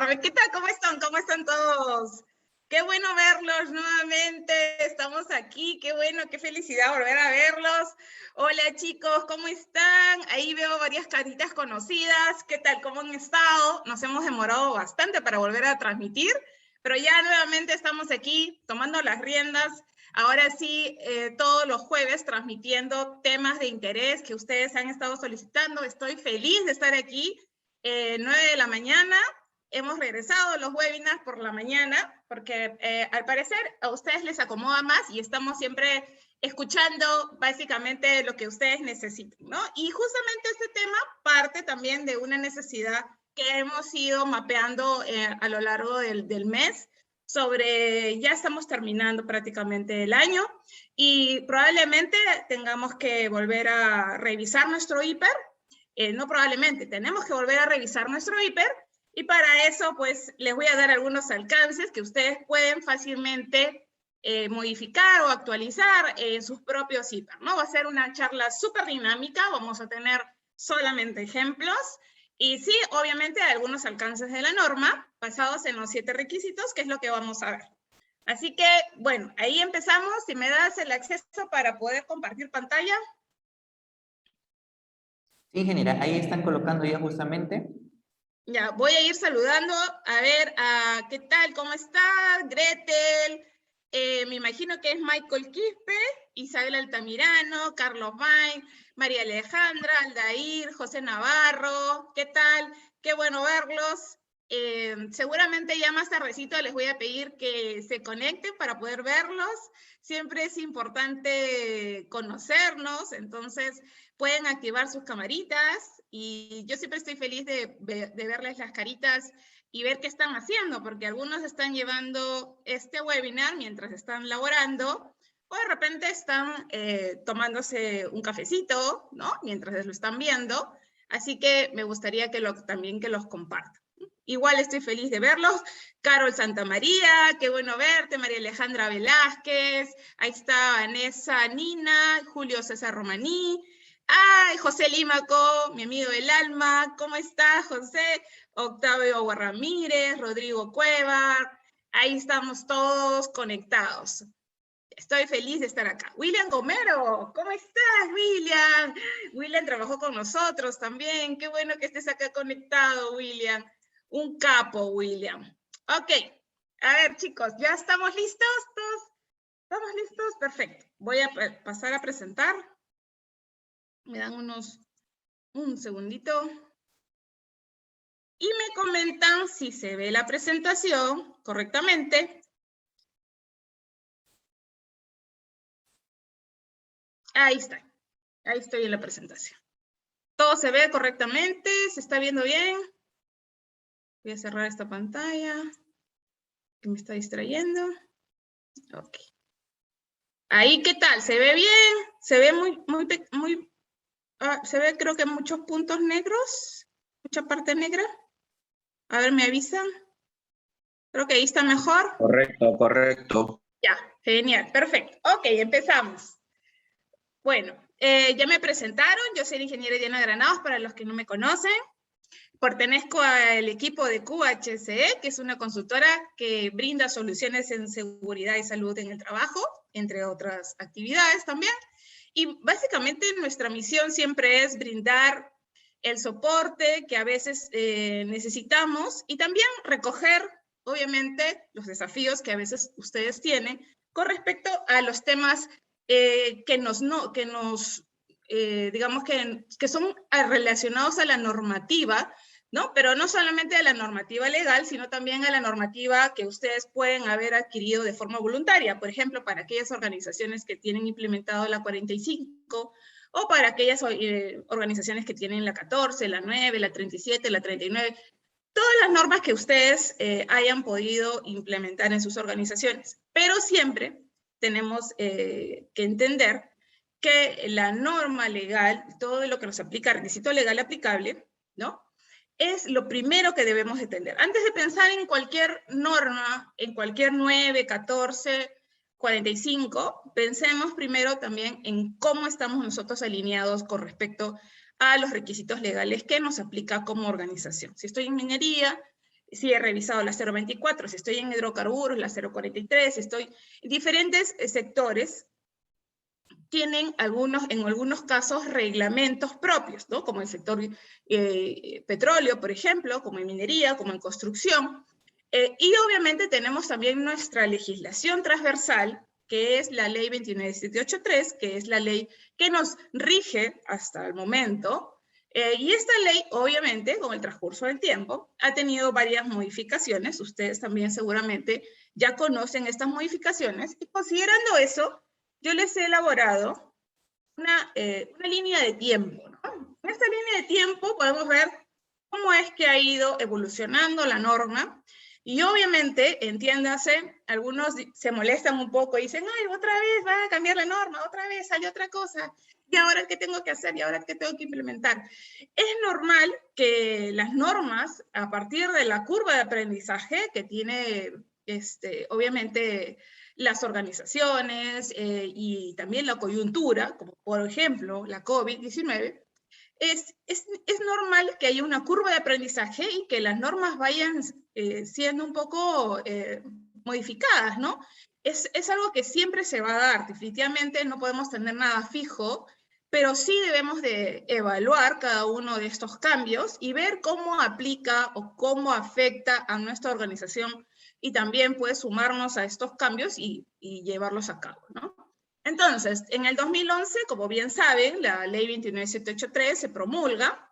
¿Qué tal? ¿Cómo están? ¿Cómo están todos? Qué bueno verlos nuevamente. Estamos aquí. Qué bueno, qué felicidad volver a verlos. Hola chicos, ¿cómo están? Ahí veo varias caritas conocidas. ¿Qué tal? ¿Cómo han estado? Nos hemos demorado bastante para volver a transmitir, pero ya nuevamente estamos aquí tomando las riendas. Ahora sí, todos los jueves transmitiendo temas de interés que ustedes han estado solicitando. Estoy feliz de estar aquí. 9 de la mañana. Hemos regresado los webinars por la mañana, porque al parecer a ustedes les acomoda más y estamos siempre escuchando básicamente lo que ustedes necesitan, ¿no? Y justamente este tema parte también de una necesidad que hemos ido mapeando a lo largo del mes, ya estamos terminando prácticamente el año y probablemente tengamos que volver a revisar nuestro hiper. No probablemente, tenemos que volver a revisar nuestro hiper, y para eso pues les voy a dar algunos alcances que ustedes pueden fácilmente modificar o actualizar en sus propios hiper, ¿no? Va a ser una charla súper dinámica, vamos a tener solamente ejemplos, y sí, obviamente algunos alcances de la norma, basados en los 7 requisitos, que es lo que vamos a ver. Así que, bueno, ahí empezamos. Si me das el acceso para poder compartir pantalla. Sí, ingeniera, ahí están colocando ya justamente. Ya, voy a ir saludando, a ver, ¿qué tal? ¿Cómo estás? Gretel, me imagino que es Michael Quispe, Isabel Altamirano, Carlos Vain, María Alejandra, Aldair, José Navarro, ¿qué tal? Qué bueno verlos. Seguramente ya más tardecito les voy a pedir que se conecten para poder verlos. Siempre es importante conocernos, entonces pueden activar sus camaritas y yo siempre estoy feliz de verles las caritas y ver qué están haciendo, porque algunos están llevando este webinar mientras están laborando, o de repente están tomándose un cafecito, ¿no? Mientras lo están viendo, así que me gustaría que también que los compartan. Igual estoy feliz de verlos. Carol Santamaría, qué bueno verte. María Alejandra Velázquez, ahí está Vanessa Nina, Julio César Romaní. Ay, José Límaco, mi amigo del alma, ¿cómo estás, José? Octavio Ramírez, Rodrigo Cueva, ahí estamos todos conectados. Estoy feliz de estar acá. William Gomero, ¿cómo estás, William? William trabajó con nosotros también, qué bueno que estés acá conectado, William. Un capo, William. Ok, a ver, chicos, ¿ya estamos listos? ¿Todos? ¿Estamos listos? Perfecto. Voy a pasar a presentar. Me dan un segundito. Y me comentan si se ve la presentación correctamente. Ahí está. Ahí estoy en la presentación. ¿Todo se ve correctamente? ¿Se está viendo bien? Voy a cerrar esta pantalla que me está distrayendo. Ok. Ahí, ¿qué tal? ¿Se ve bien? ¿Se ve se ve creo que muchos puntos negros? ¿Mucha parte negra? A ver, ¿me avisan? Creo que ahí está mejor. Correcto, correcto. Ya, genial, perfecto. Ok, empezamos. Bueno, ya me presentaron, yo soy la ingeniera Diana Granados, para los que no me conocen. Pertenezco al equipo de QHSE, que es una consultora que brinda soluciones en seguridad y salud en el trabajo, entre otras actividades también. Y básicamente nuestra misión siempre es brindar el soporte que a veces necesitamos y también recoger, obviamente, los desafíos que a veces ustedes tienen con respecto a los temas digamos que son relacionados a la normativa, ¿no? Pero no solamente a la normativa legal, sino también a la normativa que ustedes pueden haber adquirido de forma voluntaria. Por ejemplo, para aquellas organizaciones que tienen implementado la 45, o para aquellas organizaciones que tienen la 14, la 9, la 37, la 39, todas las normas que ustedes hayan podido implementar en sus organizaciones. Pero siempre tenemos que entender que la norma legal, todo lo que nos aplica, requisito legal aplicable, ¿no? Es lo primero que debemos de tener. Antes de pensar en cualquier norma, en cualquier 9, 14, 45, pensemos primero también en cómo estamos nosotros alineados con respecto a los requisitos legales que nos aplica como organización. Si estoy en minería, si he revisado la 024, si estoy en hidrocarburos, la 043, si estoy en diferentes sectores, tienen en algunos casos reglamentos propios, ¿no? Como el sector petróleo, por ejemplo, como en minería, como en construcción. Y obviamente tenemos también nuestra legislación transversal, que es la ley 29783, que es la ley que nos rige hasta el momento. Y esta ley, obviamente, con el transcurso del tiempo, ha tenido varias modificaciones. Ustedes también seguramente ya conocen estas modificaciones. Y considerando eso, yo les he elaborado una línea de tiempo, ¿no? En esta línea de tiempo podemos ver cómo es que ha ido evolucionando la norma. Y obviamente, entiéndase, algunos se molestan un poco y dicen, ay, otra vez va a cambiar la norma, otra vez sale otra cosa, y ahora qué tengo que hacer, y ahora qué tengo que implementar. Es normal que las normas, a partir de la curva de aprendizaje que tiene, obviamente, las organizaciones y también la coyuntura, como por ejemplo la COVID-19, es normal que haya una curva de aprendizaje y que las normas vayan siendo un poco modificadas, ¿no? Es algo que siempre se va a dar. Definitivamente no podemos tener nada fijo, pero sí debemos de evaluar cada uno de estos cambios y ver cómo aplica o cómo afecta a nuestra organización y también puede sumarnos a estos cambios y llevarlos a cabo, ¿no? Entonces, en el 2011, como bien saben, la ley 29783 se promulga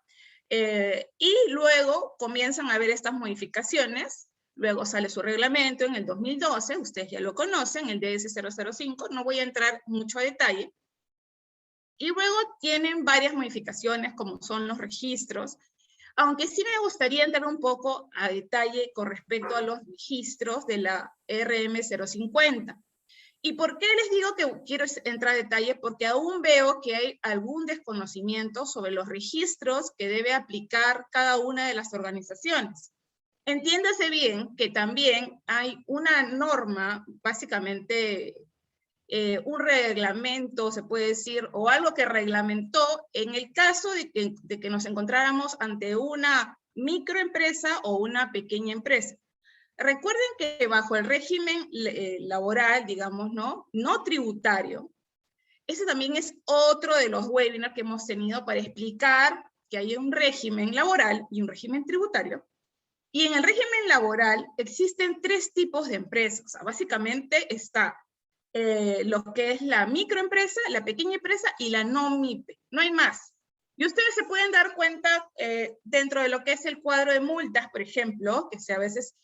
y luego comienzan a haber estas modificaciones. Luego sale su reglamento en el 2012, ustedes ya lo conocen, el DS005, no voy a entrar mucho a detalle. Y luego tienen varias modificaciones como son los registros, aunque sí me gustaría entrar un poco a detalle con respecto a los registros de la RM050. ¿Y por qué les digo que quiero entrar a detalle? Porque aún veo que hay algún desconocimiento sobre los registros que debe aplicar cada una de las organizaciones. Entiéndase bien que también hay una norma, básicamente un reglamento, se puede decir, o algo que reglamentó en el caso de que nos encontráramos ante una microempresa o una pequeña empresa. Recuerden que bajo el régimen laboral, digamos, no tributario, ese también es otro de los webinars que hemos tenido para explicar que hay un régimen laboral y un régimen tributario. Y en el régimen laboral existen tres tipos de empresas. O sea, básicamente está lo que es la microempresa, la pequeña empresa y la no MIPE. No hay más. Y ustedes se pueden dar cuenta dentro de lo que es el cuadro de multas, por ejemplo, que a veces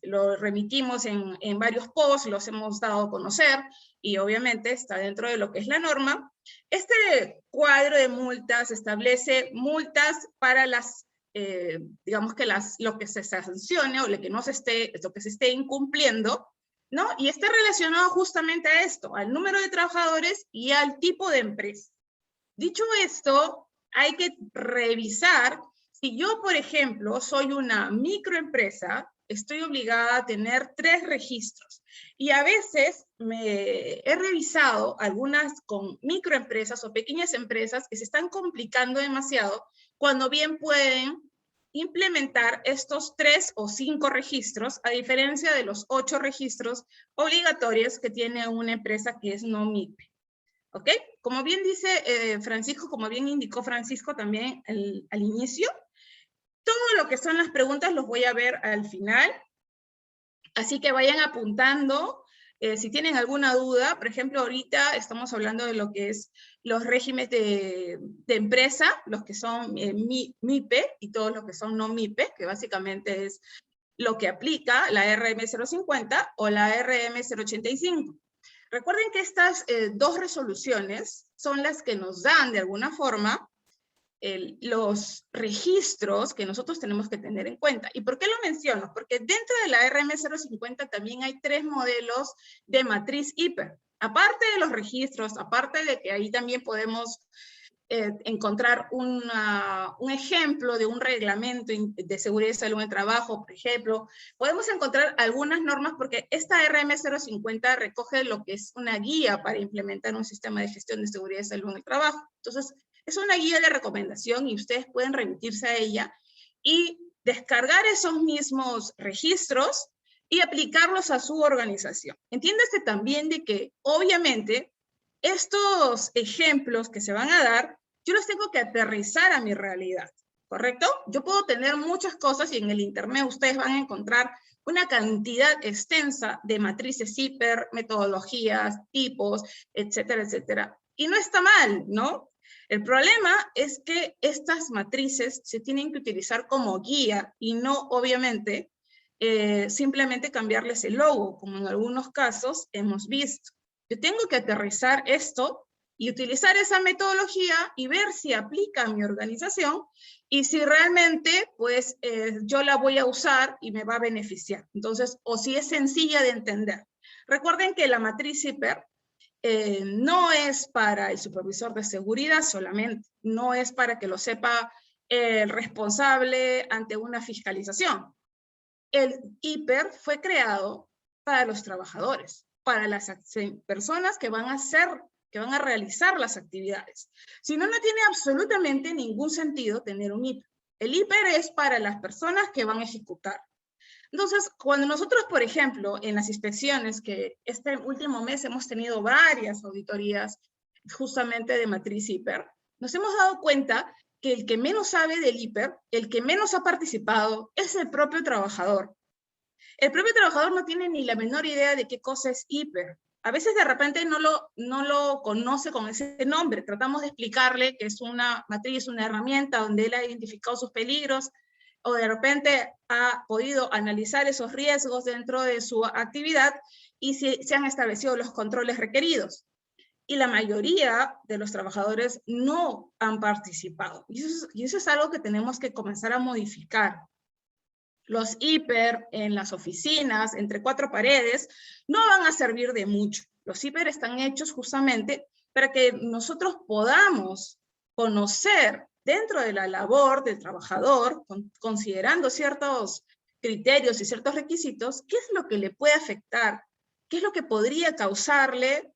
lo remitimos en varios posts, los hemos dado a conocer, y obviamente está dentro de lo que es la norma. Este cuadro de multas establece multas para las, digamos que lo que se sancione o lo que se esté incumpliendo, ¿no? Y está relacionado justamente a esto, al número de trabajadores y al tipo de empresa. Dicho esto, hay que revisar, si yo, por ejemplo, soy una microempresa, estoy obligada a tener 3 registros. Y a veces he revisado algunas con microempresas o pequeñas empresas que se están complicando demasiado cuando bien pueden implementar estos 3 o 5 registros, a diferencia de los 8 registros obligatorios que tiene una empresa que es no MIPE. ¿Ok? Como bien dice Francisco, como bien indicó Francisco también al inicio, todo lo que son las preguntas los voy a ver al final, así que vayan apuntando. Si tienen alguna duda, por ejemplo, ahorita estamos hablando de lo que es los regímenes de empresa, los que son MIPE y todos los que son no MIPE, que básicamente es lo que aplica la RM050 o la RM085. Recuerden que estas 2 resoluciones son las que nos dan de alguna forma los registros que nosotros tenemos que tener en cuenta. ¿Y por qué lo menciono? Porque dentro de la RM050 también hay 3 modelos de matriz hiper. Aparte de los registros, aparte de que ahí también podemos encontrar un ejemplo de un reglamento de seguridad y salud en el trabajo, por ejemplo, podemos encontrar algunas normas porque esta RM050 recoge lo que es una guía para implementar un sistema de gestión de seguridad y salud en el trabajo. Entonces, es una guía de recomendación y ustedes pueden remitirse a ella y descargar esos mismos registros y aplicarlos a su organización. Entiéndase también de que, obviamente, estos ejemplos que se van a dar, yo los tengo que aterrizar a mi realidad, ¿correcto? Yo puedo tener muchas cosas y en el internet ustedes van a encontrar una cantidad extensa de matrices hiper, metodologías, tipos, etcétera, etcétera. Y no está mal, ¿no? El problema es que estas matrices se tienen que utilizar como guía y no, obviamente, simplemente cambiarles el logo, como en algunos casos hemos visto. Yo tengo que aterrizar esto y utilizar esa metodología y ver si aplica a mi organización y si realmente pues yo la voy a usar y me va a beneficiar. Entonces, o si es sencilla de entender. Recuerden que la matriz hiper no es para el supervisor de seguridad solamente, no es para que lo sepa el responsable ante una fiscalización. El hiper fue creado para los trabajadores, para las personas que van a realizar las actividades. Si no, no tiene absolutamente ningún sentido tener un hiper. El hiper es para las personas que van a ejecutar. Entonces, cuando nosotros, por ejemplo, en las inspecciones, que este último mes hemos tenido varias auditorías justamente de matriz hiper, nos hemos dado cuenta que el que menos sabe del hiper, el que menos ha participado, es el propio trabajador. El propio trabajador no tiene ni la menor idea de qué cosa es hiper. A veces de repente no lo conoce con ese nombre. Tratamos de explicarle que es una matriz, una herramienta donde él ha identificado sus peligros, o de repente ha podido analizar esos riesgos dentro de su actividad y se han establecido los controles requeridos. Y la mayoría de los trabajadores no han participado. Y eso es algo que tenemos que comenzar a modificar. Los hiper en las oficinas, entre cuatro paredes, no van a servir de mucho. Los hiper están hechos justamente para que nosotros podamos conocer dentro de la labor del trabajador, considerando ciertos criterios y ciertos requisitos, qué es lo que le puede afectar, qué es lo que podría causarle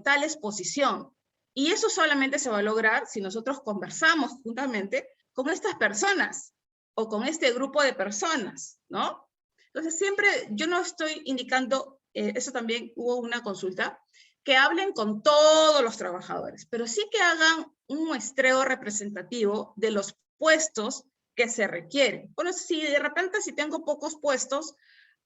tal exposición. Y eso solamente se va a lograr si nosotros conversamos juntamente con estas personas o con este grupo de personas, ¿no? Entonces siempre, yo no estoy indicando, eso también hubo una consulta, que hablen con todos los trabajadores, pero sí que hagan un muestreo representativo de los puestos que se requieren. Bueno, si de repente si tengo pocos puestos,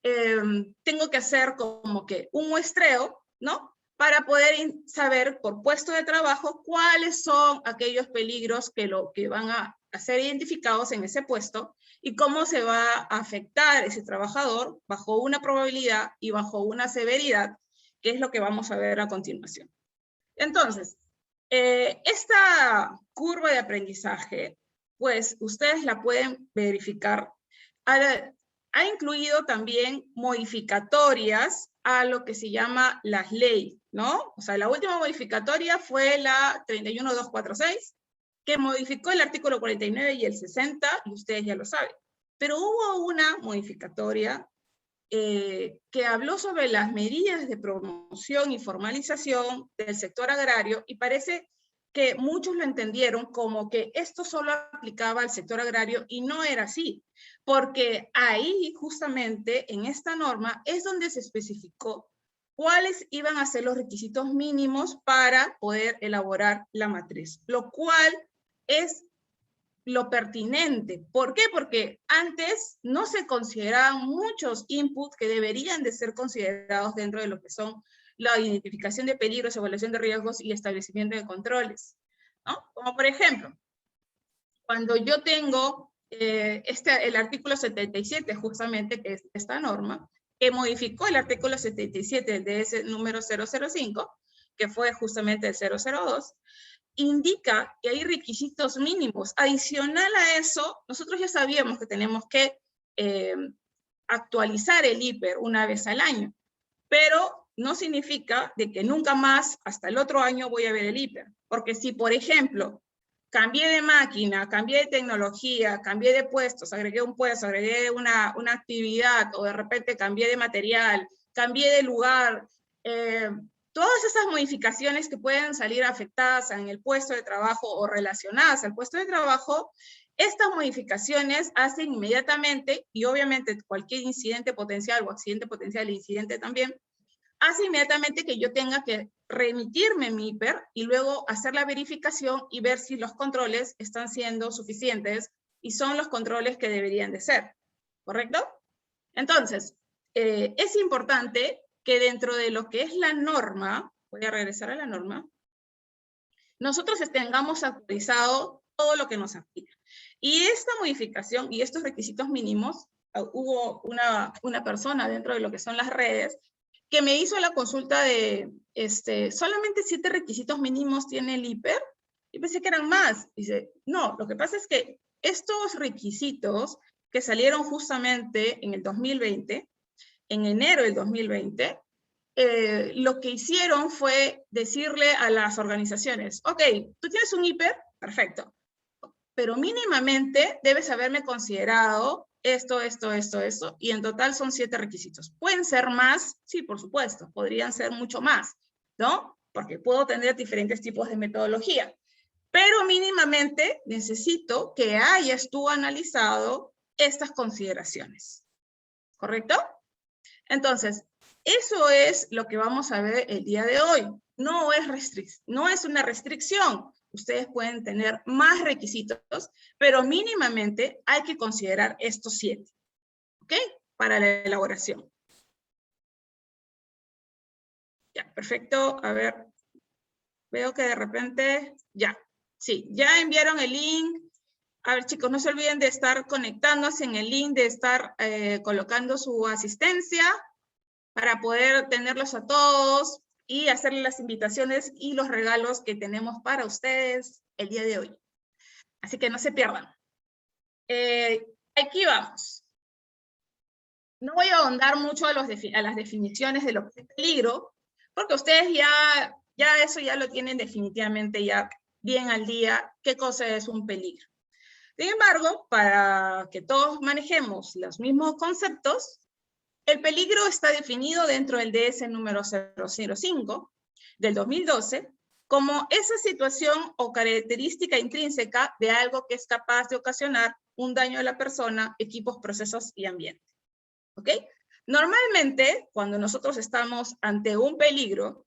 tengo que hacer como que un muestreo, ¿no? Para poder saber por puesto de trabajo cuáles son aquellos peligros que van a ser identificados en ese puesto y cómo se va a afectar ese trabajador bajo una probabilidad y bajo una severidad, que es lo que vamos a ver a continuación. Entonces, esta curva de aprendizaje, pues ustedes la pueden verificar. Ha incluido también modificatorias a lo que se llama las leyes, ¿no? O sea, la última modificatoria fue la 31246, que modificó el artículo 49 y el 60, y ustedes ya lo saben. Pero hubo una modificatoria que habló sobre las medidas de promoción y formalización del sector agrario, y parece que muchos lo entendieron como que esto solo aplicaba al sector agrario, y no era así, porque ahí justamente en esta norma es donde se especificó cuáles iban a ser los requisitos mínimos para poder elaborar la matriz, lo cual es lo pertinente. ¿Por qué? Porque antes no se consideraban muchos inputs que deberían de ser considerados dentro de lo que son la identificación de peligros, evaluación de riesgos y establecimiento de controles, ¿no? Como por ejemplo, cuando yo tengo el artículo 77, justamente, que es esta norma, que modificó el artículo 77 de ese número 005, que fue justamente el 002, indica que hay requisitos mínimos. Adicional a eso, nosotros ya sabíamos que tenemos que actualizar el hiper una vez al año, pero no significa de que nunca más, hasta el otro año, voy a ver el hiper. Porque si, por ejemplo, cambié de máquina, cambié de tecnología, cambié de puestos, agregué un puesto, agregué una actividad, o de repente cambié de material, cambié de lugar, todas esas modificaciones que pueden salir afectadas en el puesto de trabajo o relacionadas al puesto de trabajo, Estas modificaciones hacen inmediatamente, y obviamente cualquier incidente potencial o accidente potencial e incidente también, hace inmediatamente que yo tenga que remitirme mi hiper y luego hacer la verificación y ver si los controles están siendo suficientes y son los controles que deberían de ser, ¿correcto? Entonces, es importante que dentro de lo que es la norma, voy a regresar a la norma, nosotros tengamos actualizado todo lo que nos aplica. Y esta modificación y estos requisitos mínimos, hubo una persona dentro de lo que son las redes que me hizo la consulta de, solamente 7 requisitos mínimos tiene el hiper. Yo pensé que eran más. Dice, no, lo que pasa es que estos requisitos que salieron justamente en el 2020, en enero del 2020, lo que hicieron fue decirle a las organizaciones, ok, tú tienes un hiper, perfecto, pero mínimamente debes haberme considerado esto, y en total son 7 requisitos. ¿Pueden ser más? Sí, por supuesto, podrían ser mucho más, ¿no? Porque puedo tener diferentes tipos de metodología, pero mínimamente necesito que hayas tú analizado estas consideraciones, ¿correcto? Entonces, eso es lo que vamos a ver el día de hoy. No es una restricción. Ustedes pueden tener más requisitos, pero mínimamente hay que considerar estos 7, ¿ok? Para la elaboración. Ya, perfecto. A ver, veo que de repente, ya. Sí, ya enviaron el link. A ver, chicos, no se olviden de estar conectándose en el link, de estar colocando su asistencia, para poder tenerlos a todos y hacerles las invitaciones y los regalos que tenemos para ustedes el día de hoy. Así que no se pierdan. Aquí vamos. No voy a ahondar mucho a las definiciones de lo que es peligro, porque ustedes ya eso ya lo tienen definitivamente ya bien al día, qué cosa es un peligro. Sin embargo, para que todos manejemos los mismos conceptos, el peligro está definido dentro del DS número 005 del 2012 como esa situación o característica intrínseca de algo que es capaz de ocasionar un daño a la persona, equipos, procesos y ambiente. ¿Ok? Normalmente, cuando nosotros estamos ante un peligro,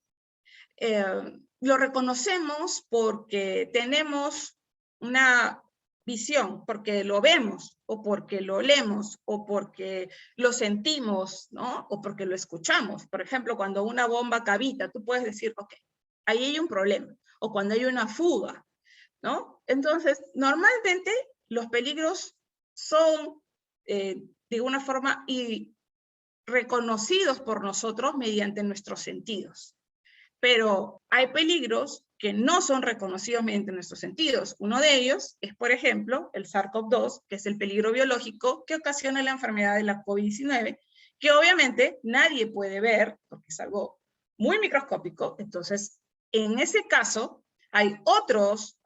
lo reconocemos porque tenemos una visión, porque lo vemos, o porque lo leemos, o porque lo sentimos, ¿no? O porque lo escuchamos. Por ejemplo, cuando una bomba cavita, tú puedes decir, ok, ahí hay un problema. O cuando hay una fuga, ¿no? Entonces, normalmente los peligros son, de una forma, reconocidos por nosotros mediante nuestros sentidos. Pero hay peligros que no son reconocidos mediante nuestros sentidos. Uno de ellos es, por ejemplo, el SARS-CoV-2, que es el peligro biológico que ocasiona la enfermedad de la COVID-19, que obviamente nadie puede ver, porque es algo muy microscópico. Entonces, en ese caso, hay otros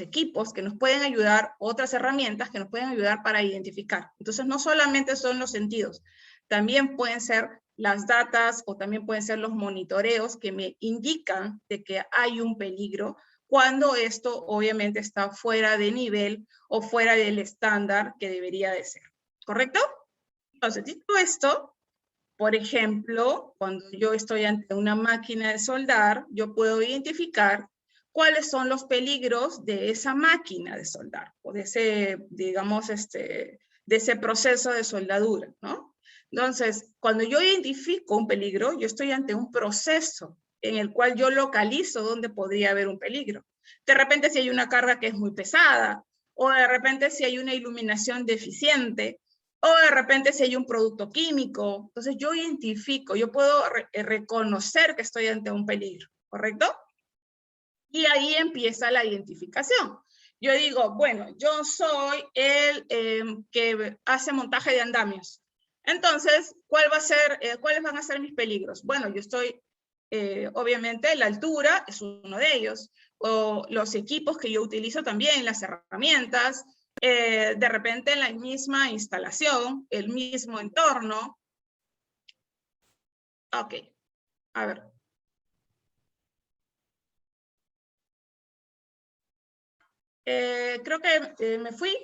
equipos que nos pueden ayudar, otras herramientas que nos pueden ayudar para identificar. Entonces, no solamente son los sentidos, también pueden ser las datas o también pueden ser los monitoreos que me indican de que hay un peligro cuando esto obviamente está fuera de nivel o fuera del estándar que debería de ser. ¿Correcto? Entonces, dicho esto, por ejemplo, cuando yo estoy ante una máquina de soldar, yo puedo identificar cuáles son los peligros de esa máquina de soldar o de ese, digamos, de ese proceso de soldadura, ¿no? Entonces, cuando yo identifico un peligro, yo estoy ante un proceso en el cual yo localizo dónde podría haber un peligro. De repente si hay una carga que es muy pesada, o de repente si hay una iluminación deficiente, o de repente si hay un producto químico. Entonces yo identifico, yo puedo reconocer que estoy ante un peligro, ¿correcto? Y ahí empieza la identificación. Yo digo, bueno, yo soy el que hace montaje de andamios. Entonces, ¿cuáles van a ser mis peligros? Bueno, yo estoy, obviamente, la altura es uno de ellos, o los equipos que yo utilizo también, las herramientas, de repente la misma instalación, el mismo entorno. Ok, a ver. . Creo que me fui.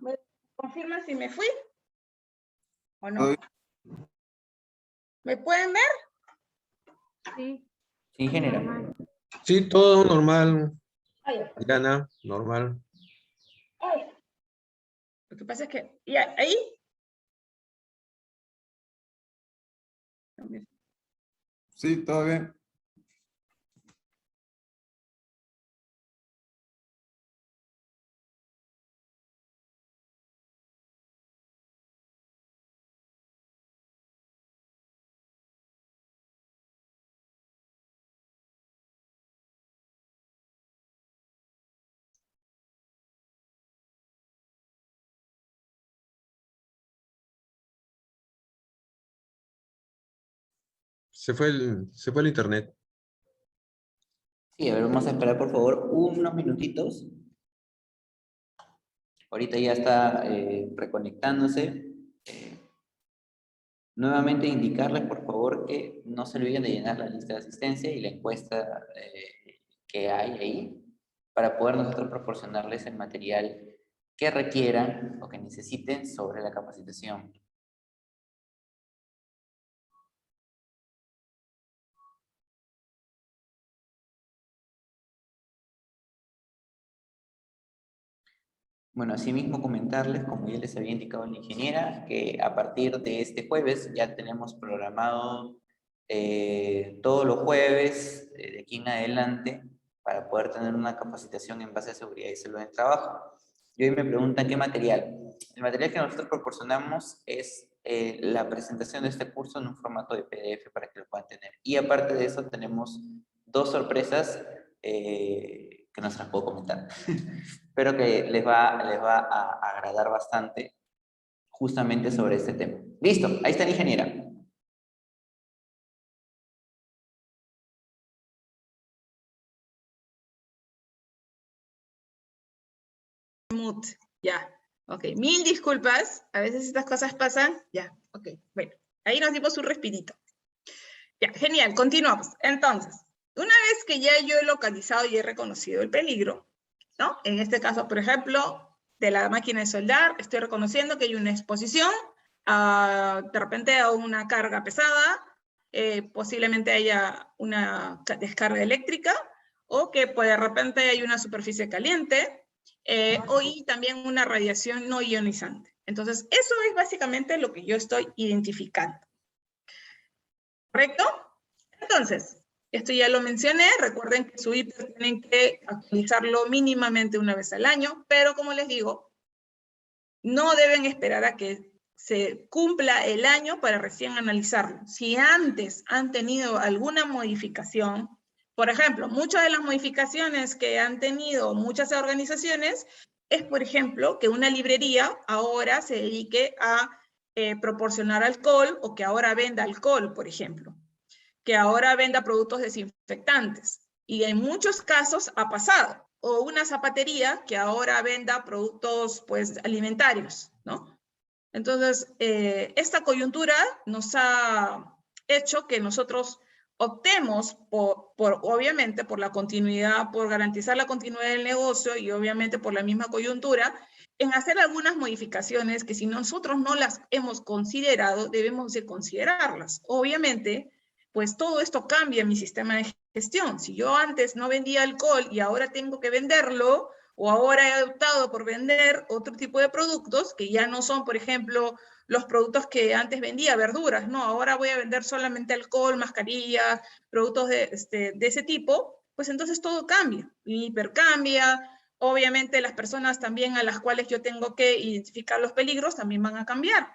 ¿Me confirman si me fui? ¿O no? ¿Me pueden ver? Sí. Sí, genera. Sí, todo normal, Ay, ya. Diana, normal. Ay. Lo que pasa es que, ¿y ahí? Sí, todo bien. Se fue el internet. Sí, a ver, vamos a esperar por favor unos minutitos. Ahorita ya está reconectándose. Nuevamente indicarles por favor que no se olviden de llenar la lista de asistencia y la encuesta que hay ahí para poder nosotros proporcionarles el material que requieran o que necesiten sobre la capacitación. Bueno, asimismo comentarles, como ya les había indicado la ingeniera, que a partir de este jueves ya tenemos programado todos los jueves de aquí en adelante para poder tener una capacitación en base a seguridad y salud en el trabajo. Y hoy me preguntan qué material. El material que nosotros proporcionamos es la presentación de este curso en un formato de PDF para que lo puedan tener. Y aparte de eso tenemos dos sorpresas que no se las puedo comentar. Espero que les va a agradar bastante justamente sobre este tema. Listo, ahí está la ingeniera. Mute, ya. Ok, mil disculpas. A veces estas cosas pasan. Ya, ok. Bueno, ahí nos dimos un respirito. Ya, genial, continuamos. Entonces, una vez que ya yo he localizado y he reconocido el peligro, ¿no? En este caso, por ejemplo, de la máquina de soldar, estoy reconociendo que hay una exposición, de repente a una carga pesada, posiblemente haya una descarga eléctrica, o que pues, de repente hay una superficie caliente, y también una radiación no ionizante. Entonces, eso es básicamente lo que yo estoy identificando. ¿Correcto? Entonces, esto ya lo mencioné, recuerden que su hiper tienen que actualizarlo mínimamente una vez al año, pero como les digo, no deben esperar a que se cumpla el año para recién analizarlo. Si antes han tenido alguna modificación, por ejemplo, muchas de las modificaciones que han tenido muchas organizaciones es, por ejemplo, que una librería ahora se dedique a proporcionar alcohol o que ahora venda alcohol, por ejemplo, que ahora venda productos desinfectantes. Y en muchos casos ha pasado. O una zapatería que ahora venda productos pues, alimentarios, ¿no? Entonces, esta coyuntura nos ha hecho que nosotros optemos obviamente, por la continuidad, por garantizar la continuidad del negocio y obviamente por la misma coyuntura, en hacer algunas modificaciones que si nosotros no las hemos considerado, debemos de considerarlas. Obviamente, pues todo esto cambia mi sistema de gestión. Si yo antes no vendía alcohol y ahora tengo que venderlo, o ahora he optado por vender otro tipo de productos que ya no son, por ejemplo, los productos que antes vendía, verduras, no, ahora voy a vender solamente alcohol, mascarillas, productos de ese tipo, pues entonces todo cambia, mi hipercambia, obviamente las personas también a las cuales yo tengo que identificar los peligros también van a cambiar.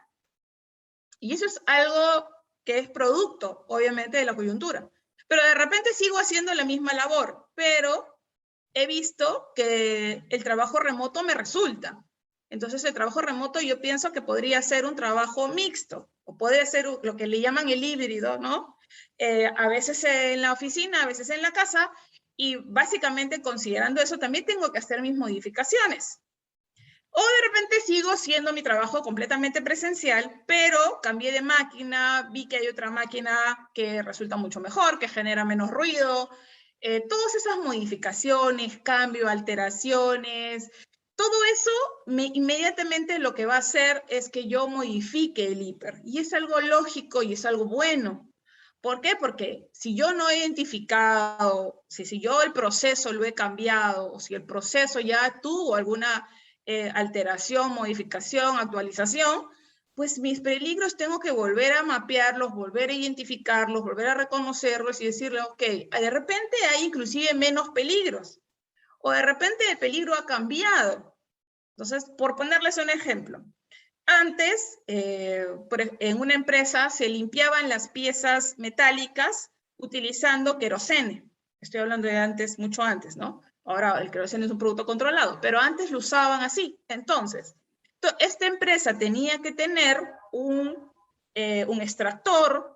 Y eso es algo que es producto, obviamente, de la coyuntura. Pero de repente sigo haciendo la misma labor, pero he visto que el trabajo remoto me resulta. Entonces el trabajo remoto yo pienso que podría ser un trabajo mixto, o puede ser lo que le llaman el híbrido, ¿no? A veces en la oficina, a veces en la casa, y básicamente considerando eso también tengo que hacer mis modificaciones. O de repente sigo siendo mi trabajo completamente presencial, pero cambié de máquina, vi que hay otra máquina que resulta mucho mejor, que genera menos ruido, todas esas modificaciones, cambios, alteraciones, todo eso inmediatamente lo que va a hacer es que yo modifique el hiper. Y es algo lógico y es algo bueno. ¿Por qué? Porque si yo no he identificado, si yo el proceso lo he cambiado, o si el proceso ya tuvo alguna alteración, modificación, actualización, pues mis peligros tengo que volver a mapearlos, volver a identificarlos, volver a reconocerlos y decirle, ok, de repente hay inclusive menos peligros, o de repente el peligro ha cambiado. Entonces, por ponerles un ejemplo, antes, en una empresa se limpiaban las piezas metálicas utilizando querosene. Estoy hablando de antes, mucho antes, ¿no? Ahora el querosene es un producto controlado, pero antes lo usaban así. Entonces, esta empresa tenía que tener un extractor,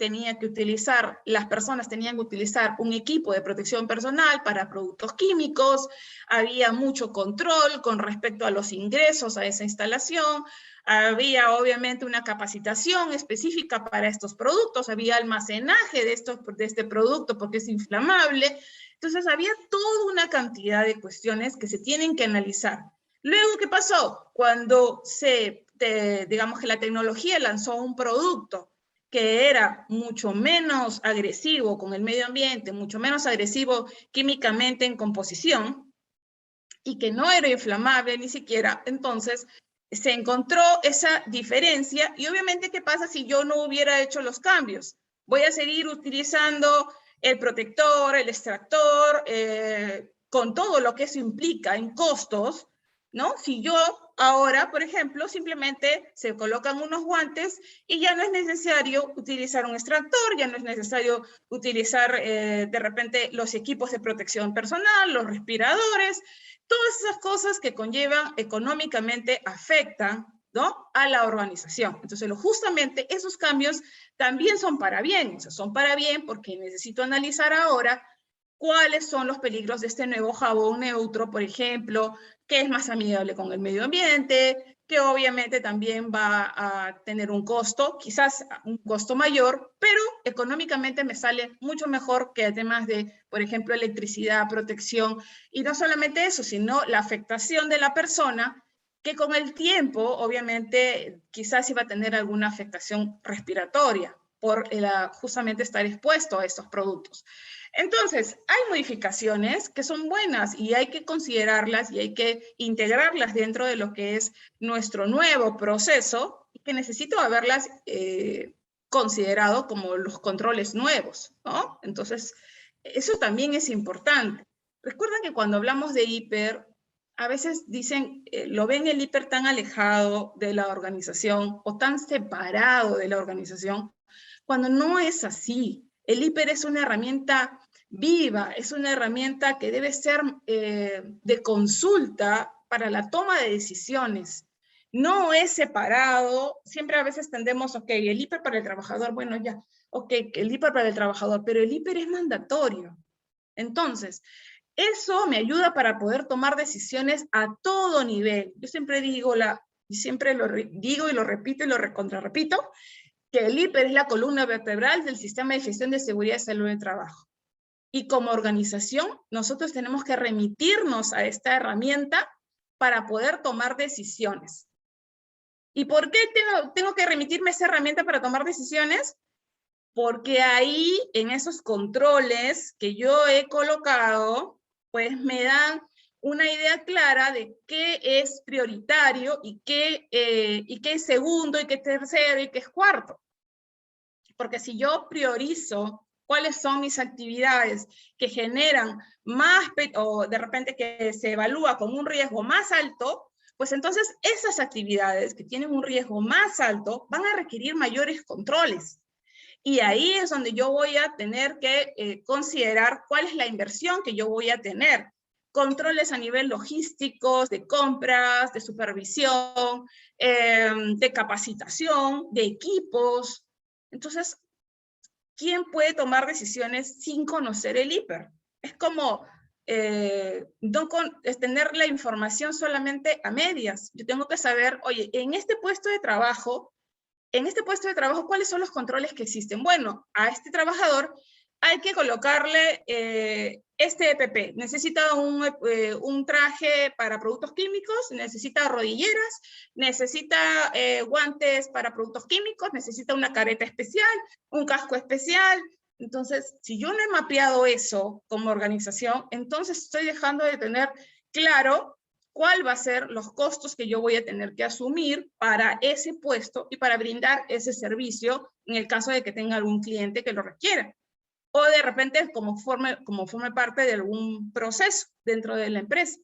las personas tenían que utilizar un equipo de protección personal para productos químicos, había mucho control con respecto a los ingresos a esa instalación, había obviamente una capacitación específica para estos productos, había almacenaje de este producto porque es inflamable, entonces había toda una cantidad de cuestiones que se tienen que analizar. Luego, ¿qué pasó? Cuando digamos que la tecnología lanzó un producto que era mucho menos agresivo con el medio ambiente, mucho menos agresivo químicamente en composición, y que no era inflamable ni siquiera, entonces se encontró esa diferencia, y obviamente, ¿qué pasa si yo no hubiera hecho los cambios? Voy a seguir utilizando el protector, el extractor, con todo lo que eso implica en costos, ¿no? Si yo ahora, por ejemplo, simplemente se colocan unos guantes y ya no es necesario utilizar un extractor, ya no es necesario utilizar de repente los equipos de protección personal, los respiradores, todas esas cosas que conllevan económicamente afectan, ¿no?, a la organización. Entonces, justamente esos cambios también son para bien, o sea, son para bien porque necesito analizar ahora cuáles son los peligros de este nuevo jabón neutro, por ejemplo, que es más amigable con el medio ambiente, que obviamente también va a tener un costo, quizás un costo mayor, pero económicamente me sale mucho mejor que además de, por ejemplo, electricidad, protección, y no solamente eso, sino la afectación de la persona, que con el tiempo, obviamente, quizás iba a tener alguna afectación respiratoria por justamente estar expuesto a estos productos. Entonces, hay modificaciones que son buenas y hay que considerarlas y hay que integrarlas dentro de lo que es nuestro nuevo proceso, y que necesito haberlas considerado como los controles nuevos, ¿no? Entonces, eso también es importante. Recuerden que cuando hablamos de hiper, a veces dicen, lo ven el hiper tan alejado de la organización o tan separado de la organización, cuando no es así. El hiper es una herramienta viva, es una herramienta que debe ser de consulta para la toma de decisiones. No es separado, siempre a veces tendemos, ok, el hiper para el trabajador, bueno ya, ok, el hiper para el trabajador, pero el hiper es mandatorio. Entonces, eso me ayuda para poder tomar decisiones a todo nivel. Yo siempre digo, siempre lo digo y lo repito y lo recontrarrepito, que el hiper es la columna vertebral del sistema de gestión de seguridad y salud de trabajo. Y como organización, nosotros tenemos que remitirnos a esta herramienta para poder tomar decisiones. ¿Y por qué tengo que remitirme a esa herramienta para tomar decisiones? Porque ahí, en esos controles que yo he colocado, pues me dan una idea clara de qué es prioritario y qué es segundo y qué es tercero y qué es cuarto. Porque si yo priorizo cuáles son mis actividades que generan más, o de repente que se evalúa con un riesgo más alto, pues entonces esas actividades que tienen un riesgo más alto van a requerir mayores controles. Y ahí es donde yo voy a tener que considerar cuál es la inversión que yo voy a tener. Controles a nivel logísticos, de compras, de supervisión, de capacitación, de equipos. Entonces, ¿quién puede tomar decisiones sin conocer el hiper? Es como tener la información solamente a medias. Yo tengo que saber, oye, en este puesto de trabajo, ¿cuáles son los controles que existen? Bueno, a este trabajador hay que colocarle este EPP. Necesita un traje para productos químicos, necesita rodilleras, necesita guantes para productos químicos, necesita una careta especial, un casco especial. Entonces, si yo no he mapeado eso como organización, entonces estoy dejando de tener claro cuál va a ser los costos que yo voy a tener que asumir para ese puesto y para brindar ese servicio en el caso de que tenga algún cliente que lo requiera. O de repente como forme parte de algún proceso dentro de la empresa.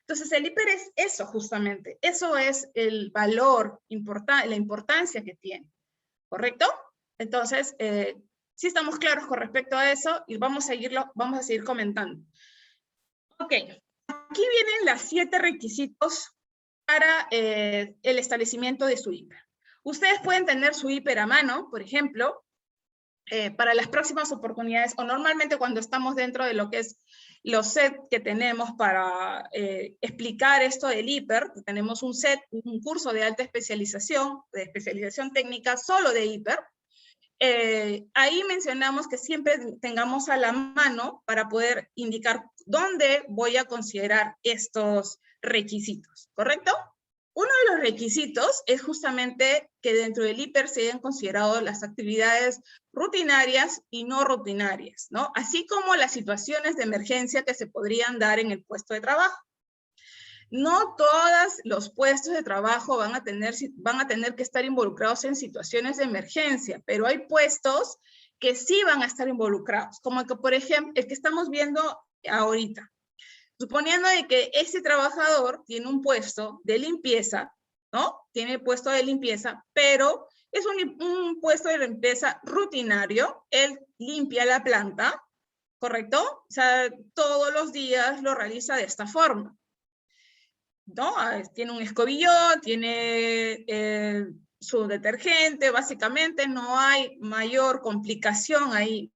Entonces el IPER es eso justamente, eso es el valor, la importancia que tiene, ¿correcto? Entonces, sí estamos claros con respecto a eso y vamos a seguir comentando. Ok, aquí vienen las 7 requisitos para el establecimiento de su IPER. Ustedes pueden tener su IPER a mano, por ejemplo, para las próximas oportunidades, o normalmente cuando estamos dentro de lo que es los sets que tenemos para explicar esto del IPER, tenemos un curso de alta especialización, de especialización técnica solo de IPER. Ahí mencionamos que siempre tengamos a la mano para poder indicar dónde voy a considerar estos requisitos, ¿correcto? Uno de los requisitos es justamente que dentro del IPER se hayan considerado las actividades rutinarias y no rutinarias, ¿no? Así como las situaciones de emergencia que se podrían dar en el puesto de trabajo. No todos los puestos de trabajo van a tener que estar involucrados en situaciones de emergencia, pero hay puestos que sí van a estar involucrados, como que, por ejemplo, el que estamos viendo ahorita. Suponiendo de que ese trabajador tiene un puesto de limpieza, ¿no? Tiene puesto de limpieza, pero es un puesto de limpieza rutinario. Él limpia la planta, ¿correcto? O sea, todos los días lo realiza de esta forma, ¿no? Tiene un escobillón, tiene su detergente, básicamente no hay mayor complicación ahí.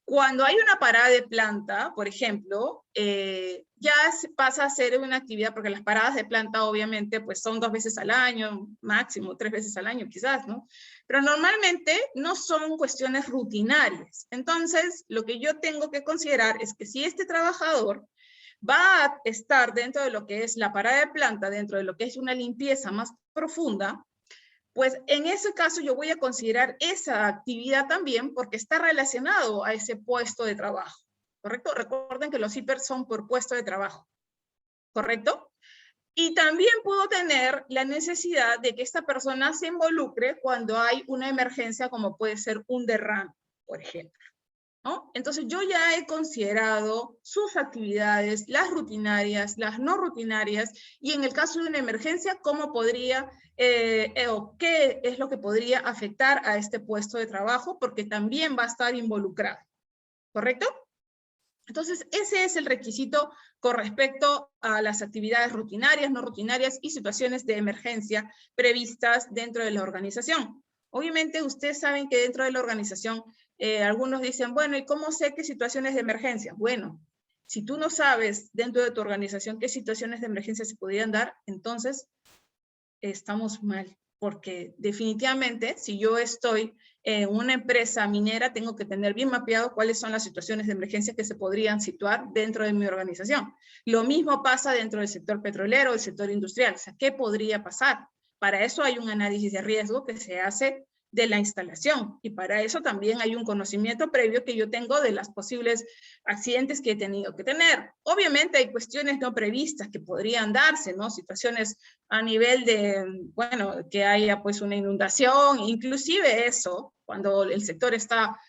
Cuando hay una parada de planta, por ejemplo, ya pasa a ser una actividad, porque las paradas de planta obviamente pues son 2 veces al año, máximo 3 veces al año quizás, ¿no? Pero normalmente no son cuestiones rutinarias. Entonces, lo que yo tengo que considerar es que si este trabajador va a estar dentro de lo que es la parada de planta, dentro de lo que es una limpieza más profunda, pues en ese caso yo voy a considerar esa actividad también porque está relacionado a ese puesto de trabajo, ¿correcto? Recuerden que los IPER son por puesto de trabajo, ¿correcto? Y también puedo tener la necesidad de que esta persona se involucre cuando hay una emergencia como puede ser un derrame, por ejemplo, ¿no? Entonces yo ya he considerado sus actividades, las rutinarias, las no rutinarias, y en el caso de una emergencia, cómo podría, o qué es lo que podría afectar a este puesto de trabajo, porque también va a estar involucrado, ¿correcto? Entonces ese es el requisito con respecto a las actividades rutinarias, no rutinarias y situaciones de emergencia previstas dentro de la organización. Obviamente ustedes saben que dentro de la organización algunos dicen, bueno, ¿y cómo sé qué situaciones de emergencia? Bueno, si tú no sabes dentro de tu organización qué situaciones de emergencia se podrían dar, entonces estamos mal. Porque definitivamente, si yo estoy en una empresa minera, tengo que tener bien mapeado cuáles son las situaciones de emergencia que se podrían situar dentro de mi organización. Lo mismo pasa dentro del sector petrolero, del sector industrial. O sea, ¿qué podría pasar? Para eso hay un análisis de riesgo que se hace de la instalación, y para eso también hay un conocimiento previo que yo tengo de las posibles accidentes que he tenido que tener. Obviamente hay cuestiones no previstas que podrían darse, ¿no? Situaciones a nivel de, bueno, que haya pues una inundación, inclusive eso, cuando el sector está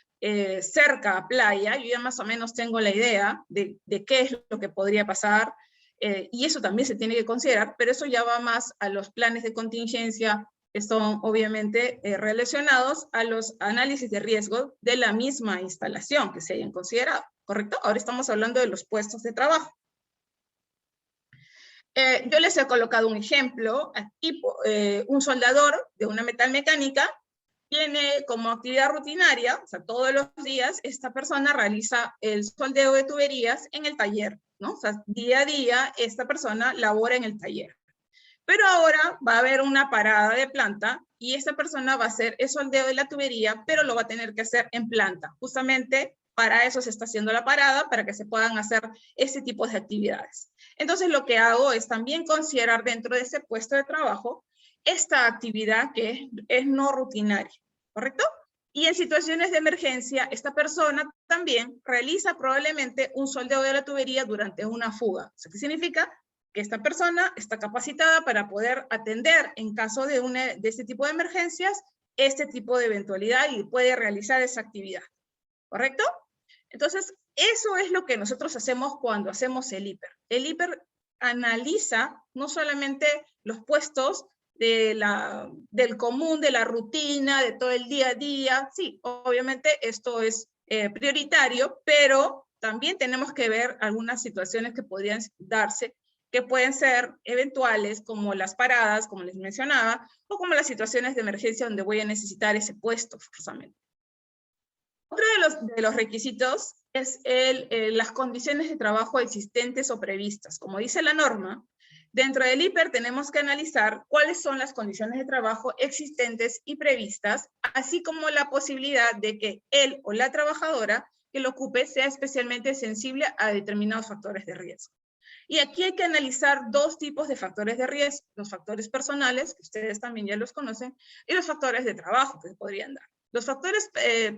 cerca a playa, yo ya más o menos tengo la idea de qué es lo que podría pasar, y eso también se tiene que considerar, pero eso ya va más a los planes de contingencia, que son obviamente relacionados a los análisis de riesgo de la misma instalación que se hayan considerado, ¿correcto? Ahora estamos hablando de los puestos de trabajo. Yo les he colocado un ejemplo, aquí un soldador de una metalmecánica tiene como actividad rutinaria, o sea, todos los días esta persona realiza el soldeo de tuberías en el taller, ¿no? O sea, día a día esta persona labora en el taller. Pero ahora va a haber una parada de planta y esta persona va a hacer el soldeo de la tubería, pero lo va a tener que hacer en planta. Justamente para eso se está haciendo la parada, para que se puedan hacer ese tipo de actividades. Entonces lo que hago es también considerar dentro de ese puesto de trabajo esta actividad que es no rutinaria, ¿correcto? Y en situaciones de emergencia, esta persona también realiza probablemente un soldeo de la tubería durante una fuga. ¿Eso qué significa? Que esta persona está capacitada para poder atender en caso de este tipo de emergencias, este tipo de eventualidad y puede realizar esa actividad. ¿Correcto? Entonces, eso es lo que nosotros hacemos cuando hacemos el hiper. El hiper analiza no solamente los puestos del común, de la rutina, de todo el día a día. Sí, obviamente esto es prioritario, pero también tenemos que ver algunas situaciones que podrían darse, que pueden ser eventuales, como las paradas, como les mencionaba, o como las situaciones de emergencia donde voy a necesitar ese puesto forzosamente. Otro de los requisitos es las condiciones de trabajo existentes o previstas. Como dice la norma, dentro del hiper tenemos que analizar cuáles son las condiciones de trabajo existentes y previstas, así como la posibilidad de que él o la trabajadora que lo ocupe sea especialmente sensible a determinados factores de riesgo. Y aquí hay que analizar dos tipos de factores de riesgo, los factores personales, que ustedes también ya los conocen, y los factores de trabajo que se podrían dar. Los factores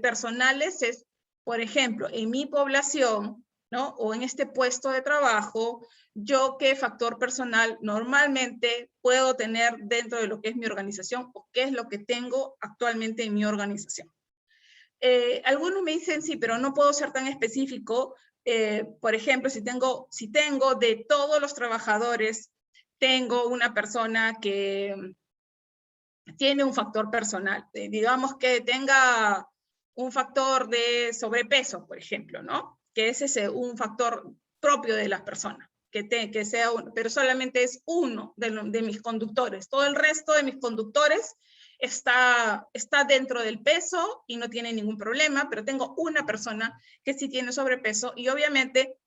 personales es, por ejemplo, en mi población, ¿no? O en este puesto de trabajo, yo qué factor personal normalmente puedo tener dentro de lo que es mi organización o qué es lo que tengo actualmente en mi organización. Algunos me dicen, sí, pero no puedo ser tan específico. Por ejemplo, si tengo de todos los trabajadores, tengo una persona que tiene un factor personal, digamos que tenga un factor de sobrepeso, por ejemplo, ¿no? Que ese es un factor propio de las personas, que sea uno, pero solamente es uno de mis conductores. Todo el resto de mis conductores está dentro del peso y no tiene ningún problema, pero tengo una persona que sí tiene sobrepeso y obviamente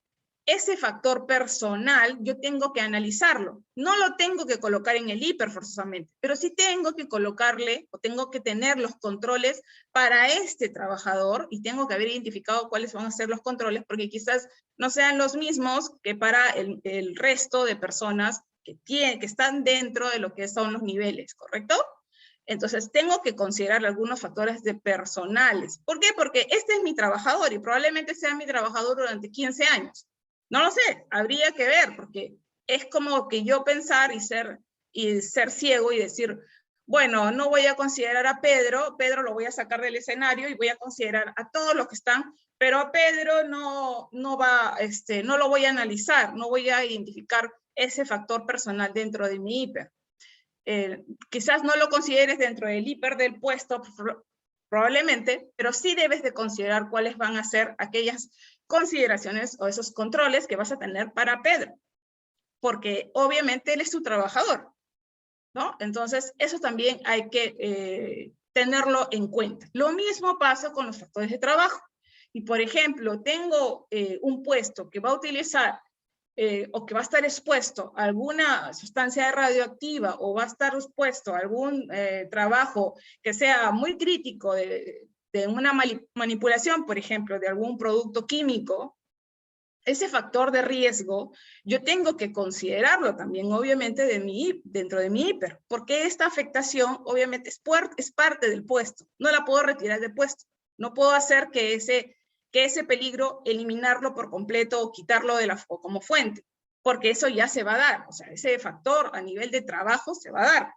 ese factor personal yo tengo que analizarlo. No lo tengo que colocar en el hiper forzosamente, pero sí tengo que colocarle o tengo que tener los controles para este trabajador y tengo que haber identificado cuáles van a ser los controles porque quizás no sean los mismos que para el resto de personas que están dentro de lo que son los niveles, ¿correcto? Entonces, tengo que considerar algunos factores de personales. ¿Por qué? Porque este es mi trabajador y probablemente sea mi trabajador durante 15 años. No lo sé, habría que ver, porque es como que yo pensar y ser ciego y decir, bueno, no voy a considerar a Pedro lo voy a sacar del escenario y voy a considerar a todos los que están, pero a Pedro no lo voy a analizar, no voy a identificar ese factor personal dentro de mi hiper. Quizás no lo consideres dentro del hiper del puesto, probablemente, pero sí debes de considerar cuáles van a ser aquellas consideraciones o esos controles que vas a tener para Pedro, porque obviamente él es tu trabajador, ¿no? Entonces, eso también hay que tenerlo en cuenta. Lo mismo pasa con los factores de trabajo. Y, por ejemplo, tengo un puesto que va a utilizar o que va a estar expuesto a alguna sustancia radioactiva o va a estar expuesto a algún trabajo que sea muy crítico de una manipulación, por ejemplo, de algún producto químico, ese factor de riesgo yo tengo que considerarlo también, obviamente, dentro de mi hiper, porque esta afectación, obviamente, es parte del puesto. No la puedo retirar del puesto. No puedo hacer que ese peligro, eliminarlo por completo o quitarlo o como fuente, porque eso ya se va a dar. O sea, ese factor a nivel de trabajo se va a dar.